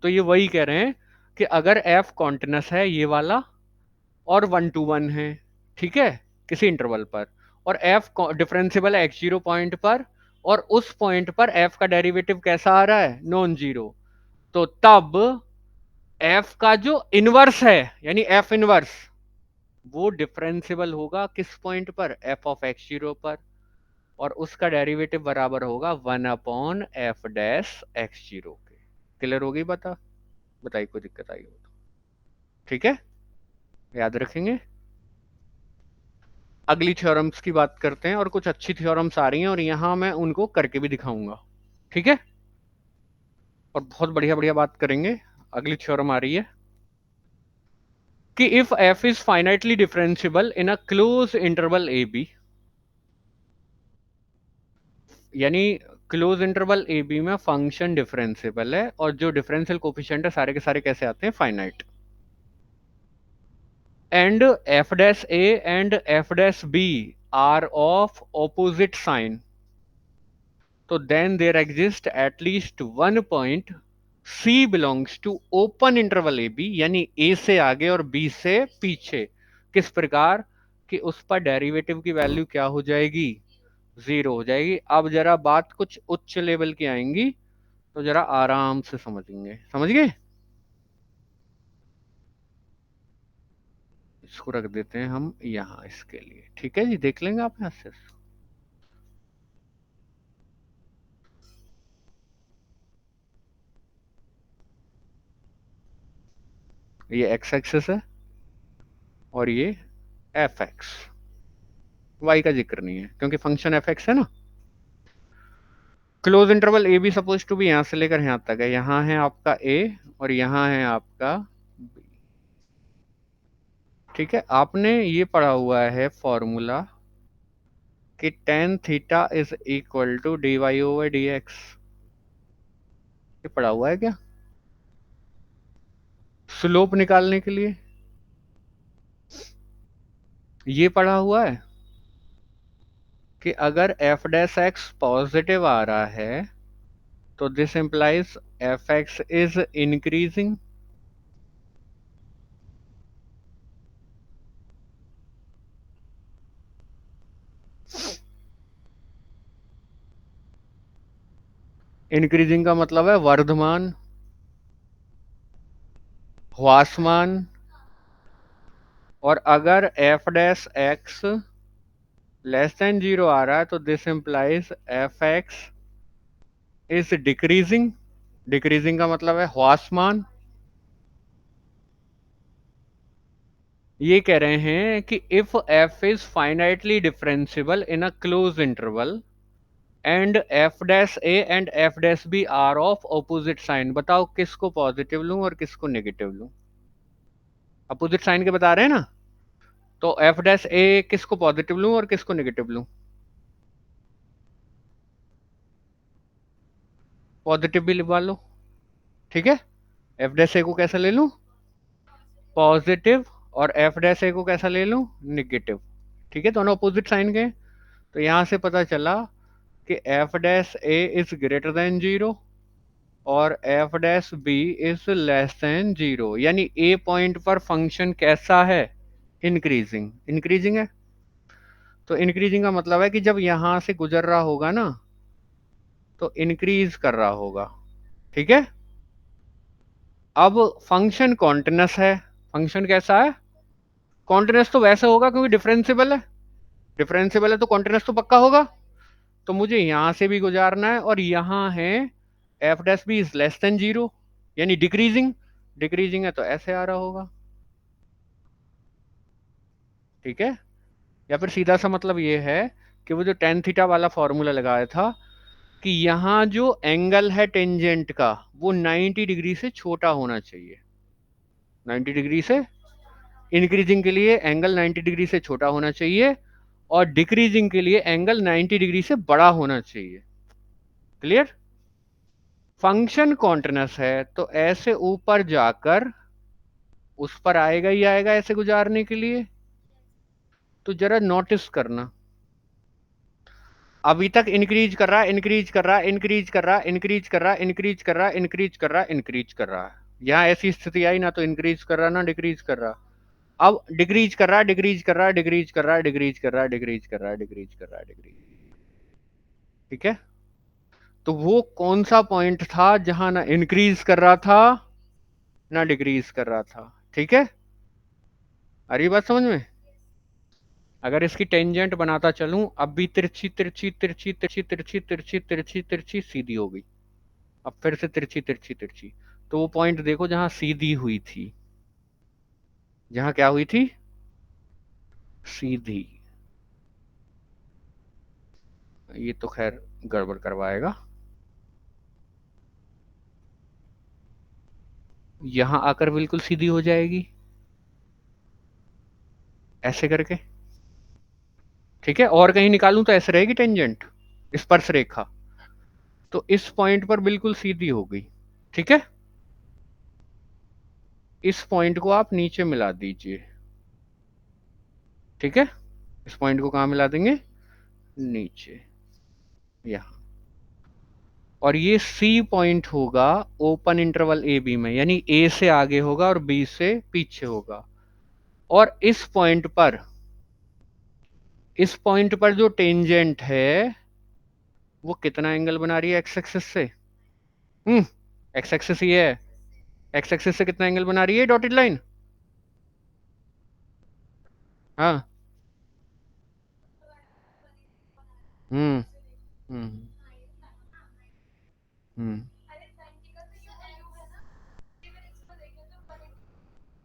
तो ये वही कह रहे हैं कि अगर एफ कॉन्टिन्यूस है ये वाला और 1 to 1 है, ठीक है, किसी इंटरवल पर, और एफ डिफरेंशियल है एक्स जीरो पॉइंट पर, और उस पॉइंट पर एफ का डेरिवेटिव कैसा आ रहा है, नॉन जीरो, तो तब एफ का जो इनवर्स है यानी एफ इनवर्स, वो डिफरेंशियल होगा किस पॉइंट पर, एफ ऑफ एक्स जीरो पर, और उसका डेरिवेटिव बराबर होगा 1/f डैश एक्स जीरो के। क्लियर हो गई, बताइए कोई दिक्कत आई हो तो, ठीक है, याद रखेंगे। अगली थ्योरम्स की बात करते हैं, और कुछ अच्छी थ्योरम्स आ रही हैं और यहां मैं उनको करके भी दिखाऊंगा, ठीक है, और बहुत बढ़िया बढ़िया बात करेंगे। अगली थ्योरम आ रही है कि if f is finitely differential in a close interval A b, यानी क्लोज इंटरवल ए बी में फंक्शन डिफरेंशियल है और जो डिफरेंशियल कोफिशिएंट है सारे के सारे कैसे आते हैं, finite, and f dash a and f dash b are of opposite sign, तो then there exist at least one point c belongs to open interval A b, यानी ए से आगे और बी से पीछे, किस प्रकार कि उस पर डेरिवेटिव की वैल्यू क्या हो जाएगी, जीरो हो जाएगी। अब जरा बात कुछ उच्च लेवल की आएंगी तो जरा आराम से समझेंगे, समझ गए। इसको रख देते हैं हम यहाँ इसके लिए, ठीक है जी, देख लेंगे आप यहाँ से। ये एक्स एक्सेस है और ये एफ एक्स, वाई का जिक्र नहीं है क्योंकि फंक्शन एफ एक्स है ना। Close interval A b suppose to भी यहां से लेकर यहां तक है, यहाँ है आपका ए और यहाँ है आपका बी, ठीक है। आपने ये पढ़ा हुआ है फॉर्मूला कि tan theta is equal to d y over d x, ये पढ़ा हुआ है क्या, स्लोप निकालने के लिए ये पढ़ा हुआ है कि अगर एफ डैश एक्स पॉजिटिव आ रहा है तो this implies f x is increasing, increasing का मतलब है वर्धमान, ह्रासमान, और अगर f dash x less than zero आ रहा है तो this implies f x is decreasing, decreasing का मतलब है ह्रासमान। ये कह रहे हैं कि if f is finitely differential in a close interval and f dash a and f dash b are of opposite sign. बताओ किसको पॉजिटिव लूं और किसको नेगेटिव लूं? अपोजिट साइन के बता रहे हैं ना, तो एफ डैश ए किसको पॉजिटिव लूं और किसको नेगेटिव लूं? पॉजिटिव भी लिखवा लो, ठीक है। एफ डैश ए को कैसा ले लूं? पॉजिटिव। और एफ डैश ए को कैसा ले लूं? नेगेटिव। ठीक है, दोनों अपोजिट साइन के हैं। तो यहां से पता चला कि f dash a is greater than zero और f dash b is less than zero, यानी ए पॉइंट पर फंक्शन कैसा है? इंक्रीजिंग। इंक्रीजिंग है, तो इंक्रीजिंग का मतलब है कि जब यहां से गुजर रहा होगा ना तो इंक्रीज कर रहा होगा। ठीक है। अब फंक्शन कॉन्टिन्यूस है। फंक्शन कैसा है? कॉन्टिन्यूस तो वैसे होगा क्योंकि डिफरेंशिएबल है। डिफरेंशिएबल है तो कॉन्टिन्यूस तो पक्का होगा। तो मुझे यहां से भी गुजारना है और यहां है f dash b is less than zero, यानी डिक्रीजिंग। डिक्रीजिंग है तो ऐसे आ रहा होगा। ठीक है। या फिर सीधा सा मतलब ये है कि वो जो टेन थीटा वाला फॉर्मूला लगाया था कि यहाँ जो एंगल है टेंजेंट का वो 90 डिग्री से छोटा होना चाहिए। 90 डिग्री से, इंक्रीजिंग के लिए एंगल 90 डिग्री से छोटा होना चाहिए और डिक्रीजिंग के लिए एंगल 90 डिग्री से बड़ा होना चाहिए। क्लियर? फंक्शन कॉन्टिन्यूस है तो ऐसे ऊपर जाकर उस पर आएगा ही आएगा ऐसे गुजारने के लिए। तो जरा नोटिस करना, अभी तक इंक्रीज कर रहा, इंक्रीज कर रहा, इंक्रीज कर रहा, इंक्रीज कर रहा, इंक्रीज कर रहा, इंक्रीज कर रहा, इंक्रीज कर रहा। यहाँ ऐसी स्थिति आई ना तो इंक्रीज कर रहा ना डिक्रीज कर रहा। अब डिक्रीज कर रहा, डिक्रीज कर रहा, डिक्रीज कर रहा, डिक्रीज कर रहा, डिक्रीज कर रहा, डिक्रीज कर रहा, डिक्रीज। ठीक है। तो वो कौन सा पॉइंट था जहां ना इंक्रीज कर रहा था ना डिक्रीज कर रहा था? ठीक है। आ रही बात समझ में? अगर इसकी टेंजेंट बनाता चलूं, अब भी तिरछी तिरछी तिरछी तिरछी तिरछी तिरछी तिरछी तिरछी सीधी हो गई। अब फिर से तिरछी तिरछी तिरछी। तो वो पॉइंट देखो जहां सीधी हुई थी। जहां क्या हुई थी? सीधी। ये तो खैर गड़बड़ करवाएगा। यहां आकर बिल्कुल सीधी हो जाएगी ऐसे करके। ठीक है, और कहीं निकालूं तो ऐसे रहेगी टेंजेंट, स्पर्श रेखा। तो इस पॉइंट पर बिल्कुल सीधी हो गई। ठीक है। इस पॉइंट को आप नीचे मिला दीजिए। ठीक है। इस पॉइंट को कहां मिला देंगे? नीचे, यहां। और ये सी पॉइंट होगा ओपन इंटरवल ए बी में, यानी ए से आगे होगा और बी से पीछे होगा। और इस पॉइंट पर जो टेंजेंट है वो कितना एंगल बना रही है एक्स एक्सिस से? एक्स एक्सिस ये है। एक्स एक्सिस से कितना एंगल बना रही है डॉटेड लाइन? हाँ। हम्म। हम्म। हम्म।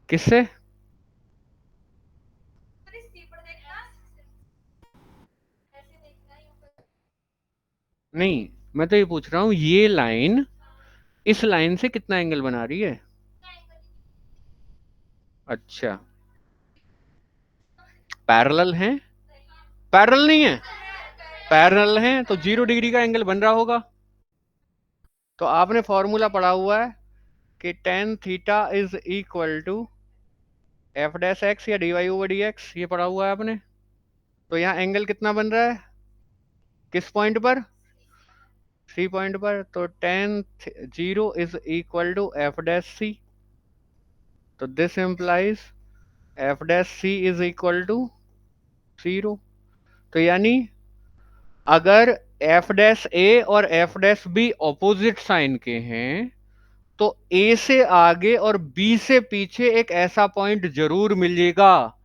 किससे? नहीं, मैं तो ये पूछ रहा हूँ ये लाइन इस लाइन से कितना एंगल बना रही है? अच्छा, पैरेलल है? पैरेलल नहीं है? पैरेलल है तो 0 डिग्री का एंगल बन रहा होगा। तो आपने फॉर्मूला पढ़ा हुआ है कि tan theta is equal to f dash x या d y over d x, ये पढ़ा हुआ है आपने। तो यहाँ एंगल कितना बन रहा है किस पॉइंट पर? सी पॉइंट पर। तो tan zero is equal to f dash c. तो this implies f dash c is equal to zero. तो यानी अगर एफ डैश ए और f dash b opposite sign के हैं तो ए से आगे और बी से पीछे एक ऐसा पॉइंट जरूर मिलेगा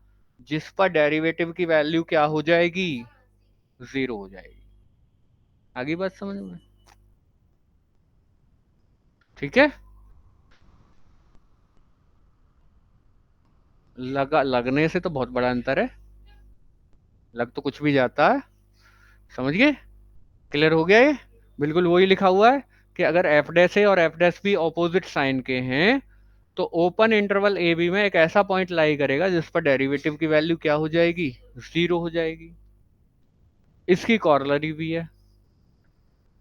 जिस पर डेरिवेटिव की वैल्यू क्या हो जाएगी? जीरो हो जाएगी। आगे बात समझ में? ठीक है। लगने से तो बहुत बड़ा अंतर है। लग तो कुछ भी जाता है। समझ गए? क्लियर हो गया ये? बिल्कुल वही लिखा हुआ है कि अगर एफ डैश ए और f dash b opposite sign के हैं तो ओपन इंटरवल ए बी में एक ऐसा पॉइंट लाई करेगा जिस पर डेरिवेटिव की वैल्यू क्या हो जाएगी, जीरो हो जाएगी। इसकी कॉरलरी भी है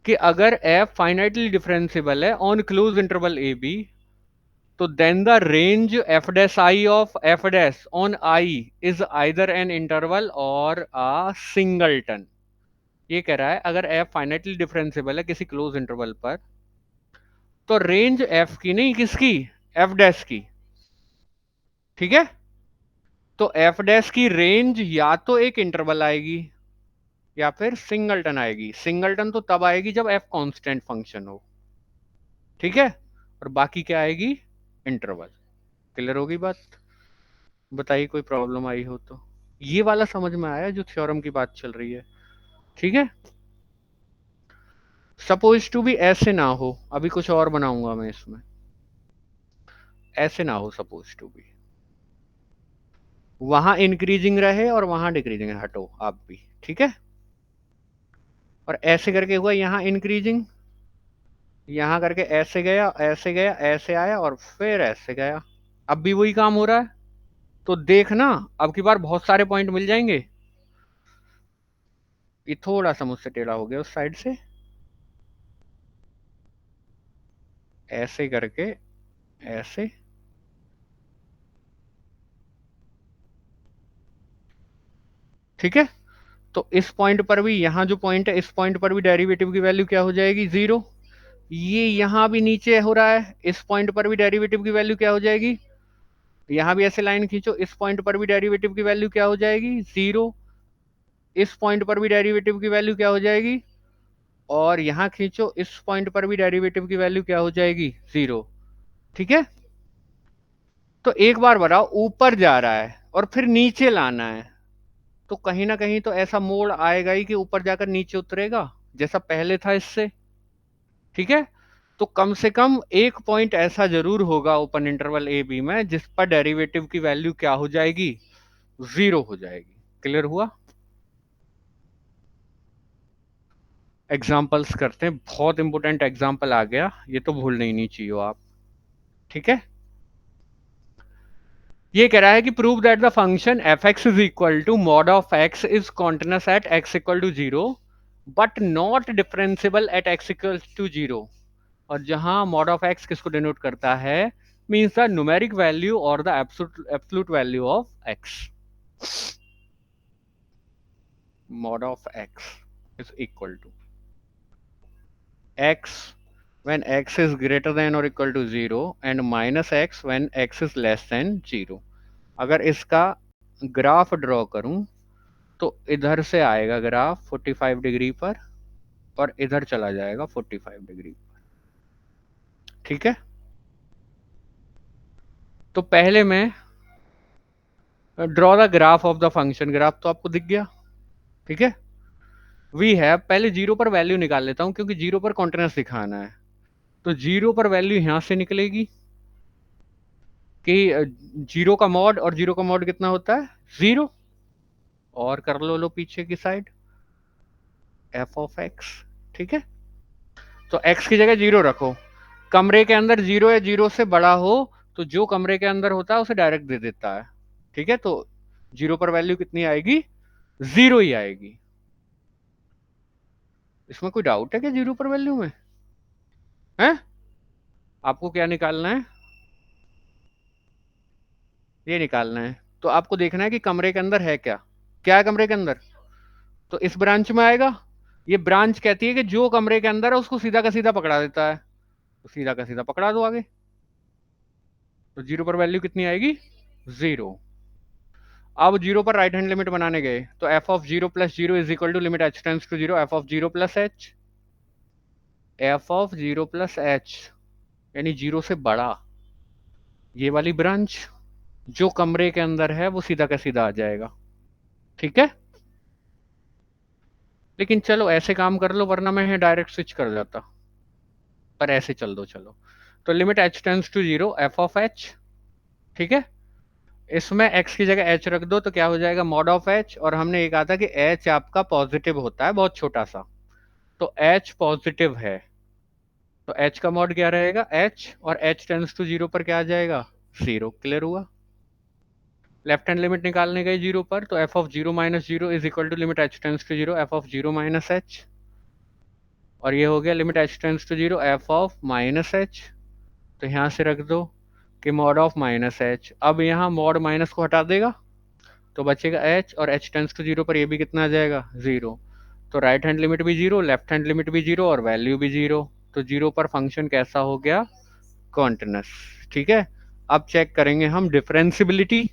कि अगर एफ फाइनाइटली डिफरेंशिएबल है on close interval A b, तो then the range f dash I of f dash on I is either an interval और अ सिंगलटन। ये कह रहा है अगर एफ फाइनाइटली डिफरेंशिएबल है किसी क्लोज इंटरवल पर, तो रेंज एफ की नहीं, किसकी, एफ डैश की, ठीक है। तो एफ डैश की रेंज या तो एक इंटरवल आएगी या फिर सिंगलटन आएगी। सिंगलटन तो तब आएगी जब एफ कांस्टेंट फंक्शन हो, ठीक है, और बाकी क्या आएगी, इंटरवल। क्लियर होगी बात? बताइए कोई प्रॉब्लम आई हो तो। ये वाला समझ में आया जो थ्योरम की बात चल रही है, ठीक है। सपोज टू भी ऐसे ना हो, अभी कुछ और बनाऊंगा मैं इसमें, ऐसे ना हो सपोज टू भी, वहां इंक्रीजिंग रहे और वहां डिक्रीजिंग, हटो आप भी, ठीक है। और ऐसे करके हुआ यहां इंक्रीजिंग, यहां करके ऐसे गया, ऐसे गया, ऐसे आया और फिर ऐसे गया। अब भी वही काम हो रहा है। तो देखना, अब की बार बहुत सारे पॉइंट मिल जाएंगे। ये थोड़ा सा मुझसे टेढ़ा हो गया उस साइड से, ऐसे करके, ऐसे, ठीक है। तो इस पॉइंट पर भी, यहां जो पॉइंट है इस पॉइंट पर भी डेरिवेटिव की वैल्यू क्या हो जाएगी, जीरो। ये यहां भी नीचे हो रहा है, इस पॉइंट पर भी डेरिवेटिव की वैल्यू क्या हो जाएगी, यहां भी ऐसे लाइन खींचो, इस पॉइंट पर भी डेरिवेटिव की वैल्यू क्या हो जाएगी, जीरो। इस पॉइंट पर भी डेरिवेटिव की वैल्यू क्या हो जाएगी, और यहां खींचो, इस पॉइंट पर भी डेरिवेटिव की वैल्यू क्या हो जाएगी, जीरो, ठीक है। तो एक बार बताओ, ऊपर जा रहा है और फिर नीचे लाना है, तो कहीं ना कहीं तो ऐसा मोड़ आएगा ही कि ऊपर जाकर नीचे उतरेगा जैसा पहले था इससे, ठीक है। तो कम से कम एक पॉइंट ऐसा जरूर होगा ओपन इंटरवल ए बी में जिस पर डेरिवेटिव की वैल्यू क्या हो जाएगी, जीरो हो जाएगी। क्लियर हुआ? एग्जाम्पल्स करते हैं, बहुत इंपॉर्टेंट एग्जाम्पल आ गया, ये तो भूलना ही नहीं चाहिए आप, ठीक है। ये कह रहा है कि prove that the function f x is equal to mod of x is continuous at x equal to zero but not differentiable at x equal to zero. और जहां मॉड ऑफ एक्स किसको डिनोट करता है, means the numeric value और the absolute value of x. Mod of x is equal to x when x is greater than or equal to 0 and minus x when x is less than 0। अगर इसका graph draw करूं तो इधर से आएगा graph 45 degree पर और इधर चला जाएगा 45 डिग्री पर, ठीक है। तो पहले मैं draw the graph of the function, graph तो आपको दिख गया, ठीक है। वी है, पहले जीरो पर वैल्यू निकाल लेता हूं क्योंकि जीरो पर कॉन्टिन्यूस दिखाना है। तो जीरो पर वैल्यू यहां से निकलेगी कि जीरो का मॉड, और जीरो का मॉड कितना होता है, जीरो। और कर लो पीछे की साइड एफ ऑफ एक्स, ठीक है। तो एक्स की जगह जीरो रखो, कमरे के अंदर जीरो या जीरो से बड़ा हो तो जो कमरे के अंदर होता है उसे डायरेक्ट दे देता है, ठीक है। तो जीरो पर वैल्यू कितनी आएगी, जीरो ही आएगी। इसमें कोई डाउट है क्या जीरो पर वैल्यू में, है? आपको क्या निकालना है, ये निकालना है। तो आपको देखना है कि कमरे के अंदर है क्या, क्या है कमरे के अंदर, तो इस ब्रांच में आएगा। ये ब्रांच कहती है कि जो कमरे के अंदर है उसको सीधा का सीधा पकड़ा देता है, तो सीधा का सीधा पकड़ा दो आगे। तो जीरो पर वैल्यू कितनी आएगी, जीरो। अब जीरो पर राइट हैंड लिमिट बनाने गए तो f of zero plus zero is equal to limit h tends to zero f of zero plus h, F of zero plus h, यानी जीरो से बड़ा ये वाली ब्रांच, जो कमरे के अंदर है वो सीधा का सीधा आ जाएगा, ठीक है। लेकिन चलो ऐसे काम कर लो वरना मैं डायरेक्ट स्विच कर जाता, पर ऐसे चल दो चलो। तो limit h tends to zero f of h, ठीक है। इसमें x की जगह h रख दो तो क्या हो जाएगा, मॉड ऑफ h। और हमने ये कहा था कि h आपका पॉजिटिव होता है, बहुत छोटा सा, तो h पॉजिटिव है, तो h का मॉड क्या रहेगा, h, और h टेंड्स टू 0 पर क्या आ जाएगा, 0। क्लियर हुआ। लेफ्ट हैंड लिमिट निकालने गए 0 पर, तो f of 0 minus 0 is equal to limit h tends to 0 f of 0 minus h, और ये हो गया limit h tends to 0 f of minus h। तो यहाँ से रख दो कि मॉड ऑफ माइनस h। अब यहाँ मॉड माइनस को हटा देगा तो बचेगा h, और h टेंड्स टू 0 पर ये भी कितना आ जाएगा, 0। तो राइट हैंड लिमिट भी 0, लेफ्ट हैंड लिमिट भी 0, और वैल्यू भी 0। तो 0 पर फंक्शन कैसा हो गया, कॉन्टिन्यूअस। ठीक है, अब चेक करेंगे हम डिफरेंशिबिलिटी,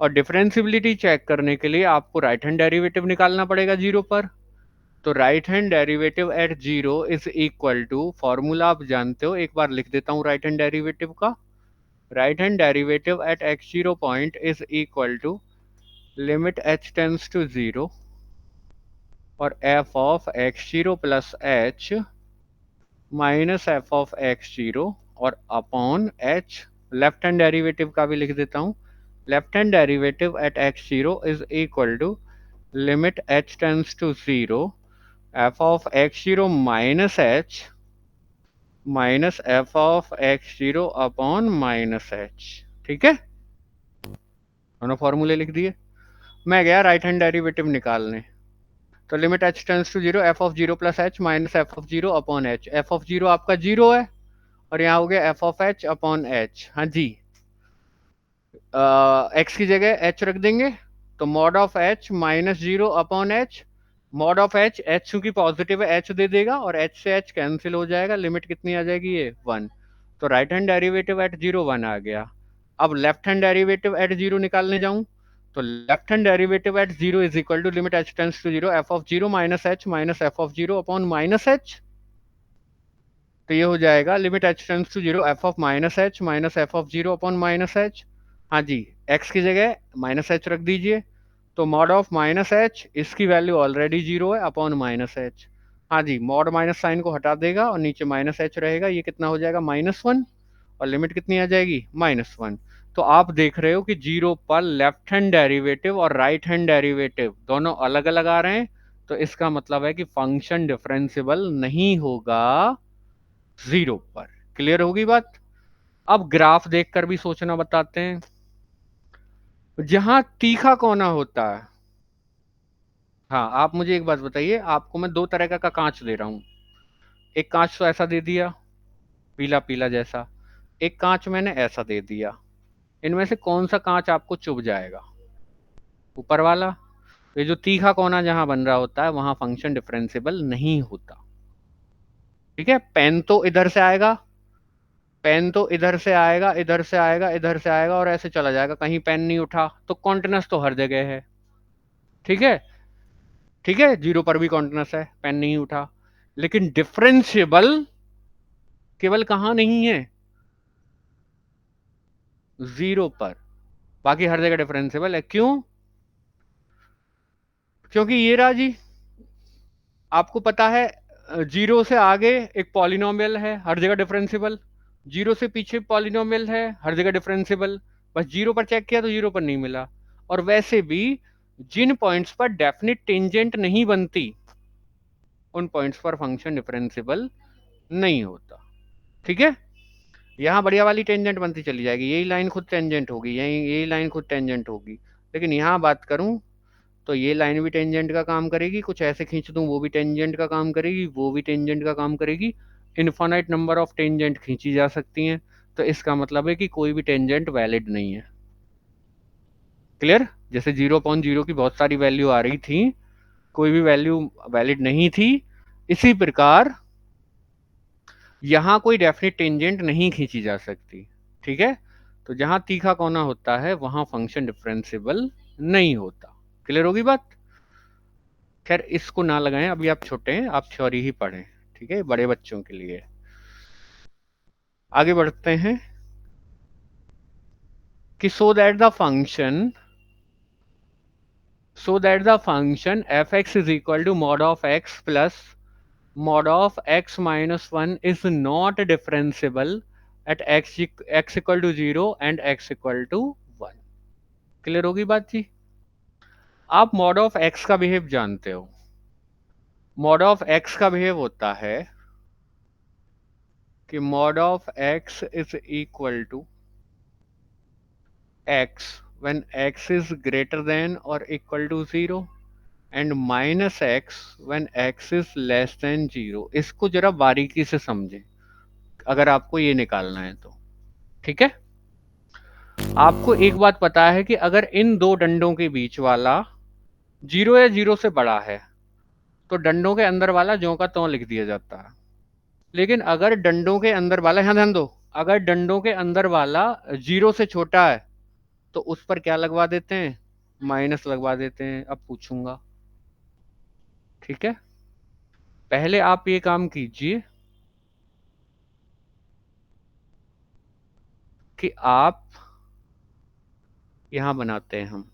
और डिफरेंशिबिलिटी चेक करने के लिए आपको राइट हैंड डेरिवेटिव निकालना पड़ेगा 0 पर। तो right hand derivative at 0 is equal to, formula आप जानते हो, एक बार लिख देता हूं राइट हैंड डेरिवेटिव का। Right hand derivative at x0 point is equal to limit h tends to 0 और f of x0 plus h minus f of x0 और upon h। Left hand derivative का भी लिख देता हूं। Left hand derivative at x0 is equal to limit h tends to 0 f of x0 minus h minus f of x0 upon minus h। ठीक है, दोनों फॉर्मूले लिख दिए। मैं गया राइट हैंड डेरिवेटिव निकालने, तो limit h tends to 0 f of 0 plus h minus f of 0 upon h। f of 0 आपका 0 है, और यहाँ हो गया f of h upon h। हाँ जी, x की जगह h रख देंगे, तो mod of h minus 0 upon h। Mod of h, h चूंकि पॉजिटिव है h दे देगा, और h से h कैंसिल हो जाएगा, लिमिट कितनी आ जाएगी, ये 1। तो राइट हैंड डेरिवेटिव एट 0 1 आ गया। अब लेफ्ट हैंड डेरिवेटिव एट 0 निकालने जाऊं, तो left hand derivative at 0 is equal to limit h tends to 0 f of 0 minus h minus f of 0 upon minus h। तो ये हो जाएगा limit h tends to 0 f of minus h minus f of 0 upon minus h। हाँ जी, x की जगह minus h रख दीजिए, तो मॉड ऑफ माइनस h, इसकी वैल्यू ऑलरेडी 0 है, अपॉन माइनस h। हाँ जी, मॉड माइनस साइन को हटा देगा और नीचे माइनस h रहेगा, ये कितना हो जाएगा, -1, और लिमिट कितनी आ जाएगी, -1। तो आप देख रहे हो कि 0 पर लेफ्ट हैंड डेरिवेटिव और राइट हैंड डेरिवेटिव दोनों अलग अलग आ रहे हैं, तो इसका मतलब है कि फंक्शन डिफरेंशिएबल नहीं होगा 0 पर। क्लियर होगी बात। अब ग्राफ देखकर भी सोचना बताते हैं। जहां तीखा कोना होता है, हाँ आप मुझे एक बात बताइए, आपको मैं दो तरह का कांच दे रहा हूं। एक कांच तो ऐसा दे दिया, पीला पीला जैसा, एक कांच मैंने ऐसा दे दिया। इनमें से कौन सा कांच आपको चुभ जाएगा, ऊपर वाला। ये जो तीखा कोना जहां बन रहा होता है वहां फंक्शन डिफरेंशिएबल नहीं होता। ठीक है, पेन तो इधर से आएगा, पेन तो इधर से आएगा, इधर से आएगा, इधर से आएगा, और ऐसे चला जाएगा, कहीं पेन नहीं उठा, तो कॉन्टिन्यूअस तो हर जगह है। ठीक है, ठीक है, 0 पर भी कॉन्टिन्यूअस है, पेन नहीं उठा। लेकिन डिफरेंशिएबल केवल कहां नहीं है, 0 पर। बाकी हर जगह डिफरेंशिएबल है। क्यों, क्योंकि ये रहा जी, आपको पता है 0 से आगे एक पॉलिनोमियल है, हर जगह डिफरेंशिएबल। 0 से पीछे पॉलिनोमियल है, हर जगह डिफरेंशिएबल। बस 0 पर चेक किया तो 0 पर नहीं मिला। और वैसे भी जिन पॉइंट्स पर डेफिनिट टेंजेंट नहीं बनती, उन पॉइंट्स पर फंक्शन डिफरेंशिएबल नहीं होता। ठीक है, यहाँ बढ़िया वाली टेंजेंट बनती चली जाएगी, यही लाइन खुद टेंजेंट होगी, यही लाइन खुद टेंजेंट होगी। लेकिन यहाँ बात करूँ तो ये लाइन भी टेंजेंट का काम करेगी, कुछ ऐसे खींच दूं वो भी टेंजेंट का काम करेगी, वो भी टेंजेंट का काम करेगी। इनफाइनाइट नंबर ऑफ टेंजेंट खींची जा सकती हैं, तो इसका मतलब है कि कोई भी टेंजेंट वैलिड नहीं है। क्लियर, जैसे 0.0 की बहुत सारी वैल्यू आ रही थी, कोई भी वैल्यू वैलिड नहीं थी, इसी प्रकार यहां कोई डेफिनेट टेंजेंट नहीं खींची जा सकती। ठीक है, तो जहां तीखा कोना होता है वहां फंक्शन डिफरेंशिएबल नहीं होता। क्लियर होगी बात। खैर इसको ना लगाएं, अभी आप छोटे हैं, आप थ्योरी ही पढ़ें। ठीक है, बड़े बच्चों के लिए। आगे बढ़ते हैं कि so that the function f x is equal to mod of x plus mod of x minus 1 is not differentiable at x equal to 0 and x equal to 1। Clear होगी बात जी। आप मॉड ऑफ एक्स का behave जानते हो। Mod of x का behave होता है कि mod of x is equal to x when x is greater than और equal to 0 and minus x when x is less then 0। इसको जरा बारीकी से समझें अगर आपको ये निकालना है तो। ठीक है, आपको एक बात पता है कि अगर इन दो डंडों के बीच वाला 0 या 0 से बड़ा है तो डंडों के अंदर वाला ज्यों का त्यों लिख दिया जाता है। लेकिन अगर डंडों के अंदर वाला, यहाँ ध्यान दो, अगर डंडों के अंदर वाला 0 से छोटा है तो उस पर क्या लगवा देते हैं, माइनस लगवा देते हैं। अब पूछूंगा, ठीक है, पहले आप ये काम कीजिए कि आप यहां बनाते हैं हम,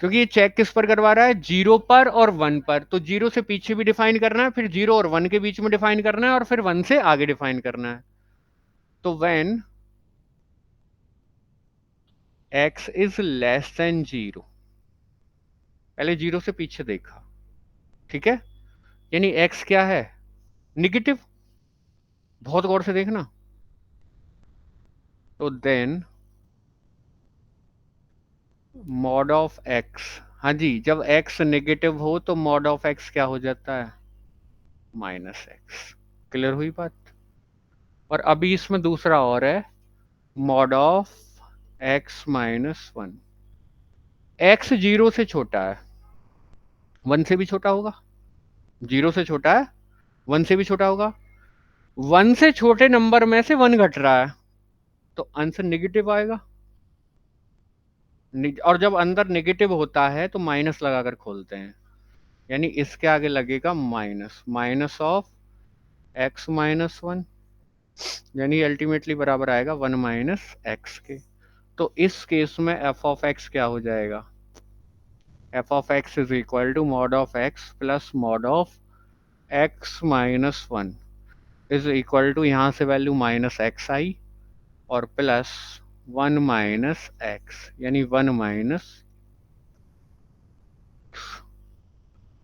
क्योंकि ये चेक किस पर करवा रहा है, 0 पर और 1 पर। तो 0 से पीछे भी डिफाइन करना है, फिर 0 और 1 के बीच में डिफाइन करना है, और फिर 1 से आगे डिफाइन करना है। तो when x is less then 0, पहले 0 से पीछे देखा, ठीक है, यानी x क्या है, निगेटिव। बहुत गौर से देखना। तो देन मॉड ऑफ x, हाँ जी, जब x नेगेटिव हो तो मॉड ऑफ x क्या हो जाता है, माइनस एक्स। क्लियर हुई बात। और अभी इसमें दूसरा और है, mod of x minus 1। x 0 से छोटा है, 1 से भी छोटा होगा, 0 से छोटा है, 1 से भी छोटा होगा, 1 से छोटे नंबर में से 1 घट रहा है तो आंसर नेगेटिव आएगा। और जब अंदर नेगेटिव होता है तो माइनस लगाकर खोलते हैं, यानी इसके आगे लगेगा minus, minus of x minus 1, यानी अल्टीमेटली बराबर आएगा 1 माइनस एक्स के। तो इस केस में f ऑफ x क्या हो जाएगा, f of x is equal to mod of x plus mod of x minus 1 is equal to, यहाँ से वैल्यू माइनस एक्स आई और प्लस 1 माइनस एक्स, यानी 1 माइनस।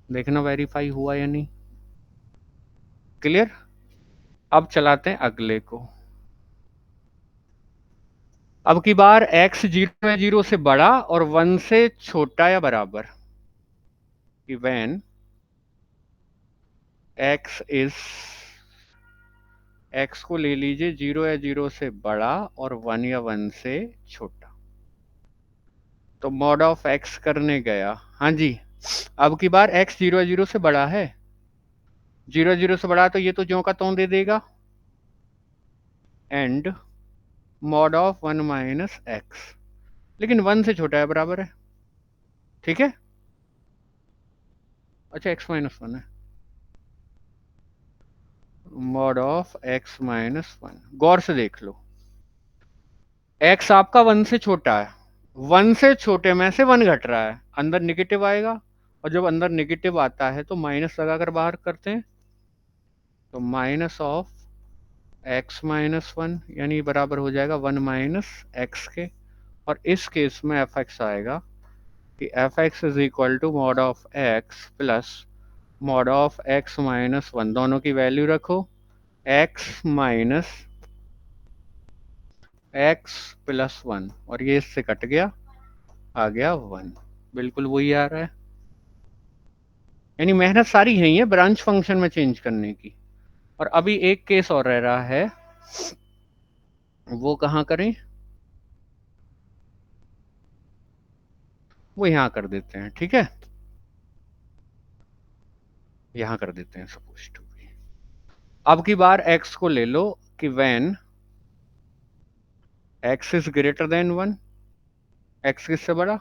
देखना वेरीफाई हुआ या नहीं। क्लियर। अब चलाते हैं अगले को। अब की बार x 0 या 0 से बड़ा और 1 से छोटा या बराबर, कि व्हेन x इज, x को ले लीजिए 0 या 0 से बड़ा और 1 या 1 से छोटा। तो मॉड ऑफ x करने गया, हाँ जी, अब की बार x 0 या 0 से बड़ा है, 0 0 से बड़ा, तो ये तो ज्यों का त्यों दे देगा, and mod of 1 minus x, लेकिन 1 से छोटा है, बराबर है, ठीक है। अच्छा, x माइनस 1 है, मॉड ऑफ x माइनस 1, गौर से देख लो, x आपका 1 से छोटा है, 1 से छोटे में से 1 घट रहा है, अंदर निगेटिव आएगा, और जब अंदर निगेटिव आता है तो माइनस लगाकर बाहर करते हैं, तो माइनस ऑफ x माइनस 1, यानी बराबर हो जाएगा 1 माइनस एक्स के। और इस केस में एफ एक्स आएगा कि f x is equal to mod of x plus mod of x minus 1, दोनों की वैल्यू रखो, x माइनस x प्लस 1, और ये इससे कट गया, आ गया 1, बिल्कुल वही आ रहा है। यानी मेहनत सारी यही है ब्रांच फंक्शन में चेंज करने की। और अभी एक केस और रह रहा है, वो कहाँ करें, वो यहां कर देते हैं, ठीक है, यहां कर देते हैं सपोज टू बी। अब की बार x को ले लो कि when x is greater then 1, x किससे बड़ा,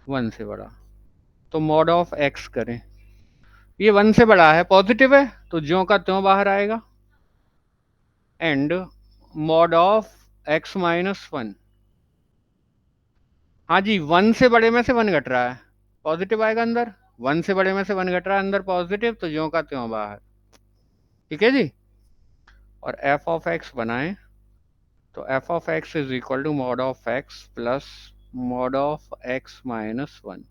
1 से बड़ा, तो मॉड ऑफ x करें, ये 1 से बड़ा है, पॉजिटिव है, तो ज्यों का त्यों बाहर आएगा, and mod of x minus 1, हाँ जी, 1 से बड़े में से 1 घट रहा है, पॉजिटिव आएगा अंदर, 1 से बड़े में से 1 घट रहा है अंदर, पॉजिटिव, तो ज्यों का त्यों बाहर, ठीक है जी। और f ऑफ x बनाएं, तो f of x is equal to mod of x plus mod of x minus 1,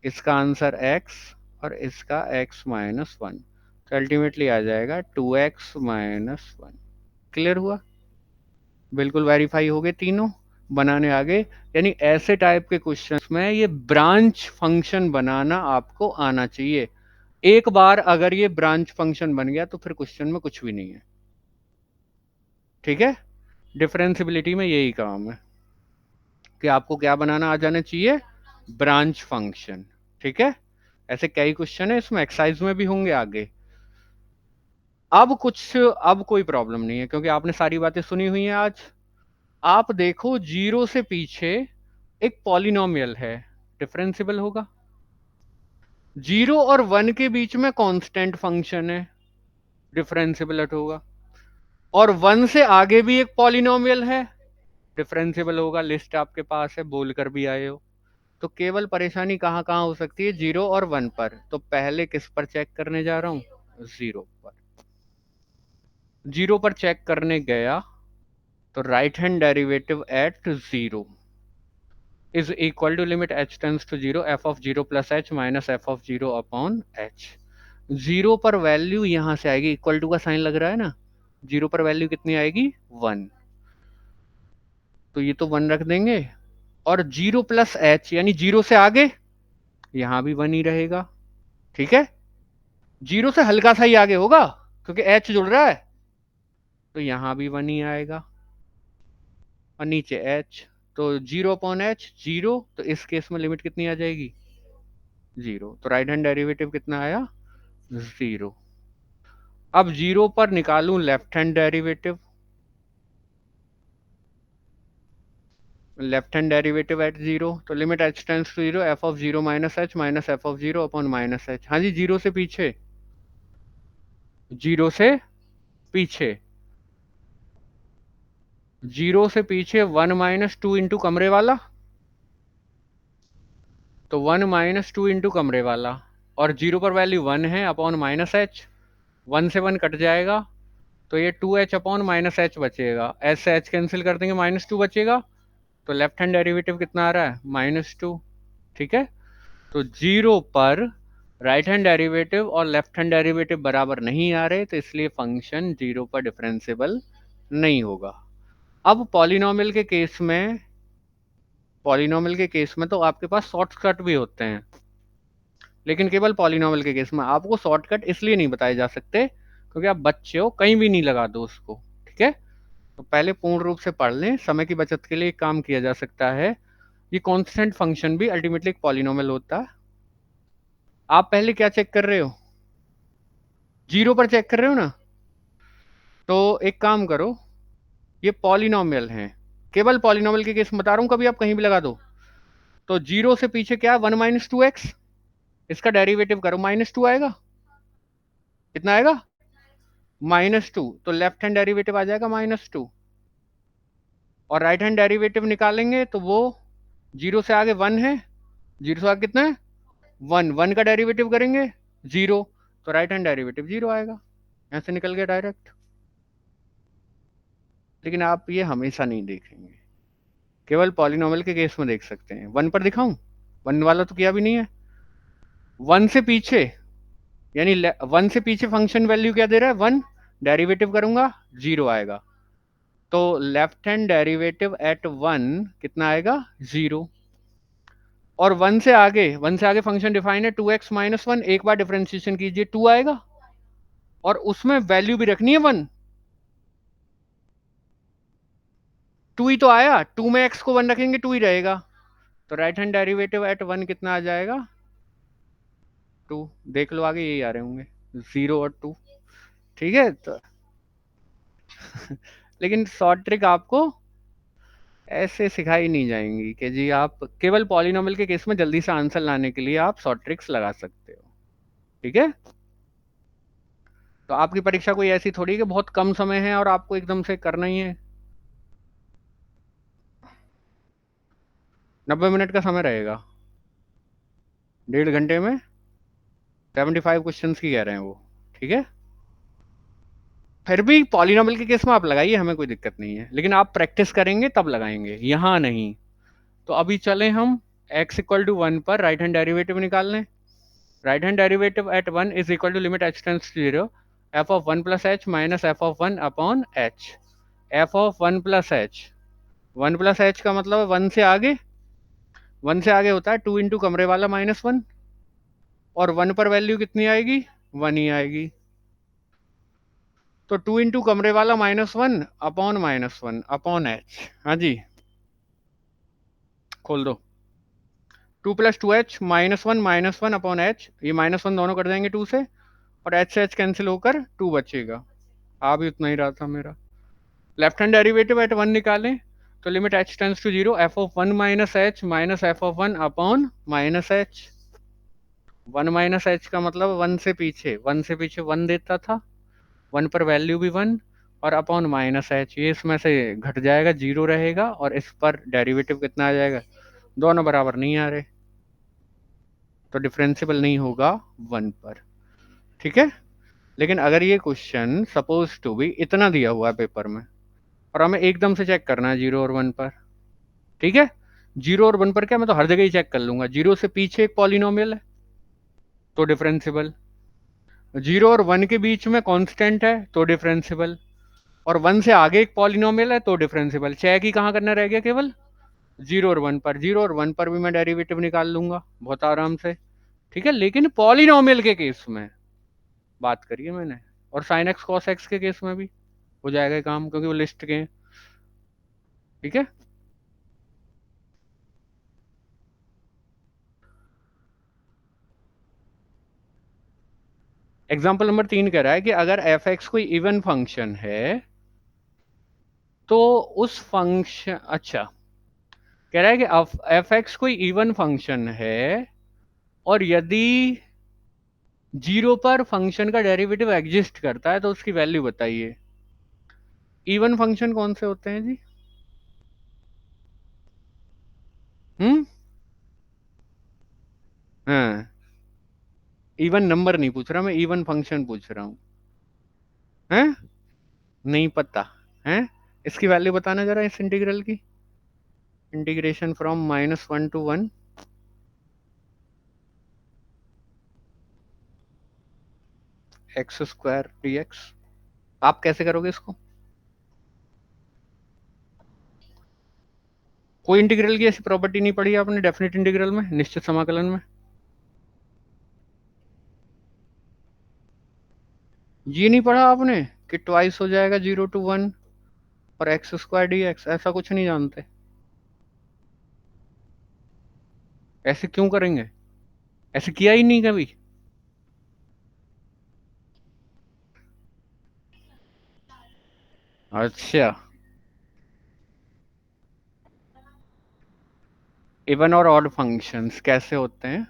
इसका आंसर x और इसका x माइनस वन, तो अल्टीमेटली आ जाएगा 2x माइनस वन। क्लियर हुआ? बिल्कुल वेरीफाई हो गए तीनों, बनाने आ गए। यानी ऐसे टाइप के क्वेश्चंस में ये ब्रांच फंक्शन बनाना आपको आना चाहिए। एक बार अगर ये ब्रांच फंक्शन बन गया तो फिर क्वेश्चन में कुछ भी नहीं है। ठीक है, डिफरेंशिबिलिटी में यही काम है कि आपको क्या बनाना आ जाना चाहिए, ब्रांच फंक्शन। ठीक है, ऐसे कई क्वेश्चन है इसमें, एक्सरसाइज में भी होंगे आगे। अब कोई प्रॉब्लम नहीं है क्योंकि आपने सारी बातें सुनी हुई हैं आज। आप देखो, जीरो से पीछे एक पॉलिनोमियल है, डिफरेंशिबल होगा। जीरो और वन के बीच में कांस्टेंट फंक्शन है, डिफरेंशिबल होगा। और वन से आगे भी एक पॉलिनोमियल है, डिफरेंशिबल होगा। लिस्ट आपके पास है, बोल कर भी आए हो। तो केवल परेशानी कहाँ कहाँ हो सकती है, जीरो और वन पर। तो पहले किस पर चेक करने जा रहा हूं, जीरो पर। जीरो पर चेक करने गया तो right hand derivative at zero is equal to limit h tends to zero f of zero plus h minus f of zero upon h। Zero पर वैल्यू यहां से आएगी, इक्वल टू का साइन लग रहा है ना, जीरो पर वैल्यू कितनी आएगी, वन। तो ये तो वन रख देंगे। और जीरो प्लस h यानी जीरो से आगे यहां भी वन ही रहेगा। ठीक है, जीरो से हल्का सा ही आगे होगा क्योंकि h जुड़ रहा है, तो यहां भी वन ही आएगा। और नीचे h, तो जीरो अपॉन h जीरो, तो इस केस में लिमिट कितनी आ जाएगी, जीरो। तो राइट हैंड डेरिवेटिव कितना आया, जीरो। अब जीरो पर निकालूं left hand derivative. Left hand derivative at zero, तो limit h tends to zero f of zero minus f of zero upon minus h। हाँ जी, जीरो से पीछे, जीरो से पीछे, जीरो से पीछे वन माइनस टू इंटू कमरे वाला, तो वन माइनस टू इंटू कमरे वाला। और जीरो पर वैल्यू वन है अपॉन माइनस एच, वन से वन कट जाएगा, तो ये two H upon minus H बचेगा। एच से एच कैंसिल कर देंगे, माइनस टू बचेगा। तो लेफ्ट हैंड डेरिवेटिव कितना आ रहा है, माइनस टू। ठीक है, तो जीरो पर राइट हैंड डेरिवेटिव और लेफ्ट हैंड डेरिवेटिव बराबर नहीं आ रहे, तो इसलिए फंक्शन जीरो पर डिफरेंशियबल नहीं होगा। अब पॉलिनोमियल के केस में तो आपके पास शॉर्टकट भी होते हैं, लेकिन केवल पॉलिनोमियल के केस में आपको शॉर्टकट इसलिए नहीं बताए जा सकते क्योंकि आप बच्चे हो, कहीं भी नहीं लगा दो उसको। ठीक है, तो पहले पूर्ण रूप से पढ़ लें। समय की बचत के लिए एक काम किया जा सकता है, ये कांस्टेंट फंक्शन भी अल्टीमेटली एक पॉलिनोमियल होता है। आप पहले क्या चेक कर रहे हो, जीरो पर चेक कर रहे हो ना, तो एक काम करो, ये पॉलिनोमियल है, केवल पॉलिनोमियल के केस में बता रहा हूं, कभी आप कहीं भी लगा दो। तो जीरो से पीछे क्या है, वन माइनस टू एक्स, इसका डेरिवेटिव करो, माइनस टू आएगा। कितना आएगा, माइनस टू। तो लेफ्ट हैंड डेरिवेटिव आ जाएगा माइनस टू। और राइट हैंड डेरिवेटिव निकालेंगे तो वो जीरो से आगे वन है, जीरो से आगे कितना है, वन। वन का डेरिवेटिव करेंगे जीरो, तो राइट हैंड डेरिवेटिव जीरो आएगा। ऐसे निकल गया डायरेक्ट। लेकिन आप ये हमेशा नहीं देखेंगे, केवल पॉलिनोमियल के केस में देख सकते हैं। वन पर दिखाऊं, वन वाला तो किया भी नहीं है। वन से पीछे यानी वन से पीछे फंक्शन वैल्यू क्या दे रहा है, वन। डेरिवेटिव करूंगा जीरो आएगा, तो left hand derivative eight one कितना आएगा, जीरो। और वन से आगे फंक्शन डिफाइन है टू एक्स माइनस वन, एक बार डिफरेंशिएशन कीजिए टू आएगा, और उसमें वैल्यू भी रखनी है वन। टू ही तो आया, टू में एक्स को वन रखेंगे टू ही रहेगा, तो right hand derivative eight one कितना आ जाएगा, टू। देख लो आगे यही आ रहे होंगे, जीरो और टू। ठीक है, तो लेकिन शॉर्ट ट्रिक आपको ऐसे सिखाई नहीं जाएंगी कि जी आप केवल पॉलिनोमियल के केस में जल्दी से आंसर लाने के लिए आप शॉर्ट ट्रिक्स लगा सकते हो। ठीक है, तो आपकी परीक्षा कोई ऐसी थोड़ी कि बहुत कम समय है और आपको एकदम से करना ही है। 90 मिनट का समय रहेगा, 1.5 घंटे में 75 क्वेश्चन की कह रहे हैं वो। ठीक है, फिर भी पॉलिनोमियल के केस में आप लगाइए, हमें कोई दिक्कत नहीं है, लेकिन आप प्रैक्टिस करेंगे तब लगाएंगे, यहाँ नहीं। तो अभी चले हम x इक्वल टू वन पर राइट हैंड डेरिवेटिव निकाल लें। Right hand derivative at 1 is equal to limit h tends to 0 f of 1 plus H minus F of 1 upon H. F of 1 plus H, 1 plus H का मतलब है 1 से आगे, 1 से आगे होता है 2 इंटू कमरे वाला माइनस 1, और 1 पर वैल्यू कितनी आएगी, 1 ही आएगी। तो 2 इंटू कमरे वाला माइनस वन अपॉन एच। हाँ जी, खोल दो। 2 plus two H minus one upon H, ये माइनस वन दोनों कट जाएंगे 2 से, और एच से एच कैंसिल होकर 2 बचेगा। आ भी उतना ही रहा था मेरा। लेफ्ट हैंड डेरिवेटिव एट 1 निकालें तो limit h tends to 0 F of 1 minus H minus F of 1 upon minus H. 1 minus H का मतलब 1 से पीछे, 1 से पीछे 1 देता था, 1 पर वैल्यू भी 1, और अपॉन माइनस एच, ये इसमें से घट जाएगा, 0 रहेगा, और इस पर डेरिवेटिव कितना आ जाएगा, दोनों बराबर नहीं आ रहे, तो डिफरेंशियल नहीं होगा 1 पर। ठीक है। लेकिन अगर ये क्वेश्चन सपोज टू भी इतना दिया हुआ है पेपर में, और हमें एकदम से चेक करना है 0 और 1 पर, ठीक है, 0 और 1 पर क्या, मैं तो हर जगह ही चेक कर लूंगा, 0 से पीछे एक पॉलिनोमियल है तो डिफरेंशियल, 0 और 1 के बीच में कांस्टेंट है तो डिफरेंशियल, और 1 से आगे एक पॉलिनोमियल है तो डिफरेंशियल। चेक ही कहाँ करना रह गया, केवल 0 और 1 पर। 0 और 1 पर भी मैं डेरिवेटिव निकाल लूंगा बहुत आराम से। ठीक है, लेकिन पॉलिनोमियल के केस में बात करिए मैंने, और साइन एक्स कॉस एक्स के केस में भी हो जाएगा काम, क्योंकि वो लिस्ट के हैं। ठीक है। एग्जाम्पल नंबर 3 कह रहा है कि अगर एफ एक्स कोई इवन फंक्शन है तो उस फंक्शन, अच्छा, कह रहा है कि एफ एक्स कोई इवन फंक्शन है, और यदि 0 पर फंक्शन का डेरिवेटिव एग्जिस्ट करता है तो उसकी वैल्यू बताइए। इवन फंक्शन कौन से होते हैं जी? हम्म। हाँ, इवन नंबर नहीं पूछ रहा मैं, इवन फंक्शन पूछ रहा हूँ। हैं? नहीं पता है? इसकी वैल्यू बताना जरा, इस इंटीग्रल की। Integration from -1 to 1 x² dx। आप कैसे करोगे इसको? कोई इंटीग्रल की ऐसी प्रॉपर्टी नहीं पढ़ी आपने डेफिनेट इंटीग्रल में, निश्चित समाकलन में? ये नहीं पढ़ा आपने कि ट्वाइस हो जाएगा 0 to 1 और x² dx, ऐसा कुछ नहीं जानते? ऐसे क्यों करेंगे, ऐसे किया ही नहीं कभी? अच्छा, इवन और ऑड फंक्शंस कैसे होते हैं?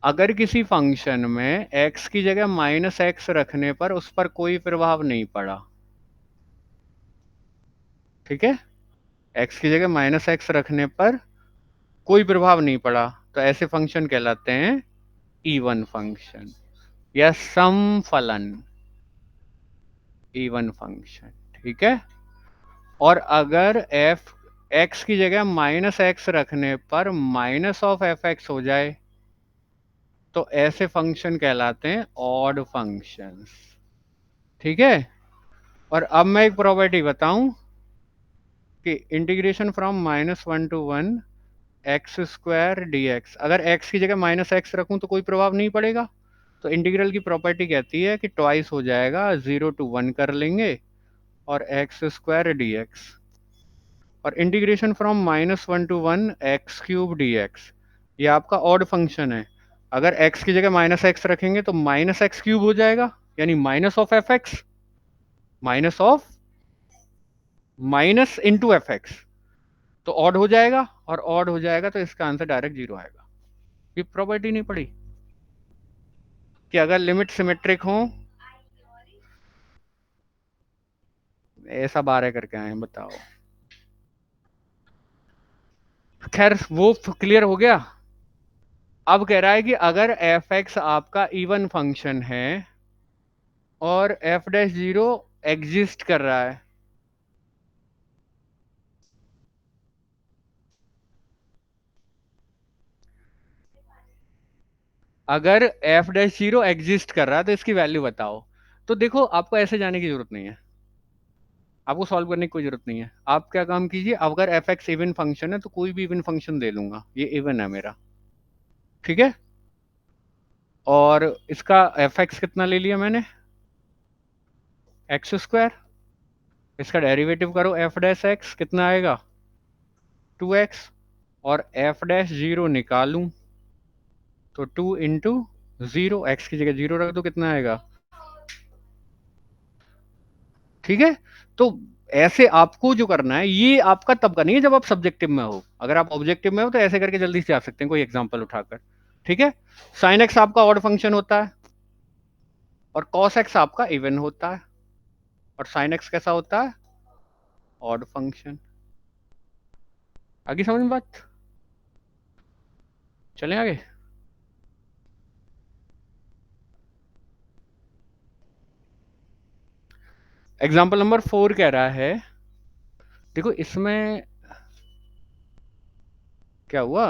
अगर किसी फंक्शन में x की जगह -x रखने पर उस पर कोई प्रभाव नहीं पड़ा, ठीक है, x की जगह -x रखने पर कोई प्रभाव नहीं पड़ा, तो ऐसे फंक्शन कहलाते हैं इवन फंक्शन या सम फलन, इवन फंक्शन। ठीक है। और अगर एफ एक्स की जगह -x रखने पर -(f(x) हो जाए तो ऐसे फंक्शन कहलाते हैं ऑड फंक्शंस। ठीक है। और अब मैं एक प्रॉपर्टी बताऊं कि integration from -1 to 1 x² dx, अगर x की जगह -x रखूं तो कोई प्रभाव नहीं पड़ेगा, तो इंटीग्रल की प्रॉपर्टी कहती है कि ट्वाइस हो जाएगा, 0 to 1 कर लेंगे और x² dx। और integration from -1 to 1 x³ dx, ये आपका ऑड फंक्शन है, अगर x की जगह -x रखेंगे तो -x³ हो जाएगा, यानी -(f(x), minus of minus into f(x), तो ऑड हो जाएगा, और ऑड हो जाएगा तो इसका आंसर डायरेक्ट 0 आएगा। ये प्रॉपर्टी नहीं पड़ी कि अगर लिमिट सिमेट्रिक हो, ऐसा 12 करके आए हैं, बताओ। खैर वो क्लियर हो गया। अब कह रहा है कि अगर f(x) आपका इवन फंक्शन है और f'(0) एग्जिस्ट कर रहा है, अगर एफ डैश जीरो एग्जिस्ट कर रहा है तो इसकी वैल्यू बताओ। तो देखो आपको ऐसे जाने की जरूरत नहीं है, आपको सॉल्व करने की कोई जरूरत नहीं है। आप क्या काम कीजिए, अगर एफ एक्स इवन फंक्शन है तो कोई भी इवन फंक्शन दे लूंगा, ये इवन है मेरा, ठीक है। और इसका एफ एक्स कितना ले लिया मैंने, एक्स स्क्वायर। इसका डेरिवेटिव करो, एफ डैश एक्स कितना आएगा, 2x। और एफ डैश जीरो निकालूं तो 2 × 0, एक्स की जगह जीरो रख दो, कितना आएगा, ठीक है। तो ऐसे आपको जो करना है, ये आपका तब करनी है जब आप सब्जेक्टिव में हो। अगर आप ऑब्जेक्टिव में हो तो ऐसे करके जल्दी से आ सकते हैं कोई एग्जांपल उठाकर, ठीक है। साइन एक्स आपका ऑड फंक्शन होता है और कॉस एक्स आपका इवन होता है, और साइन एक्स कैसा होता है, ऑड फंक्शन। आगे समझ में बात, चलें आगे। एग्जाम्पल नंबर 4 कह रहा है, देखो इसमें क्या हुआ,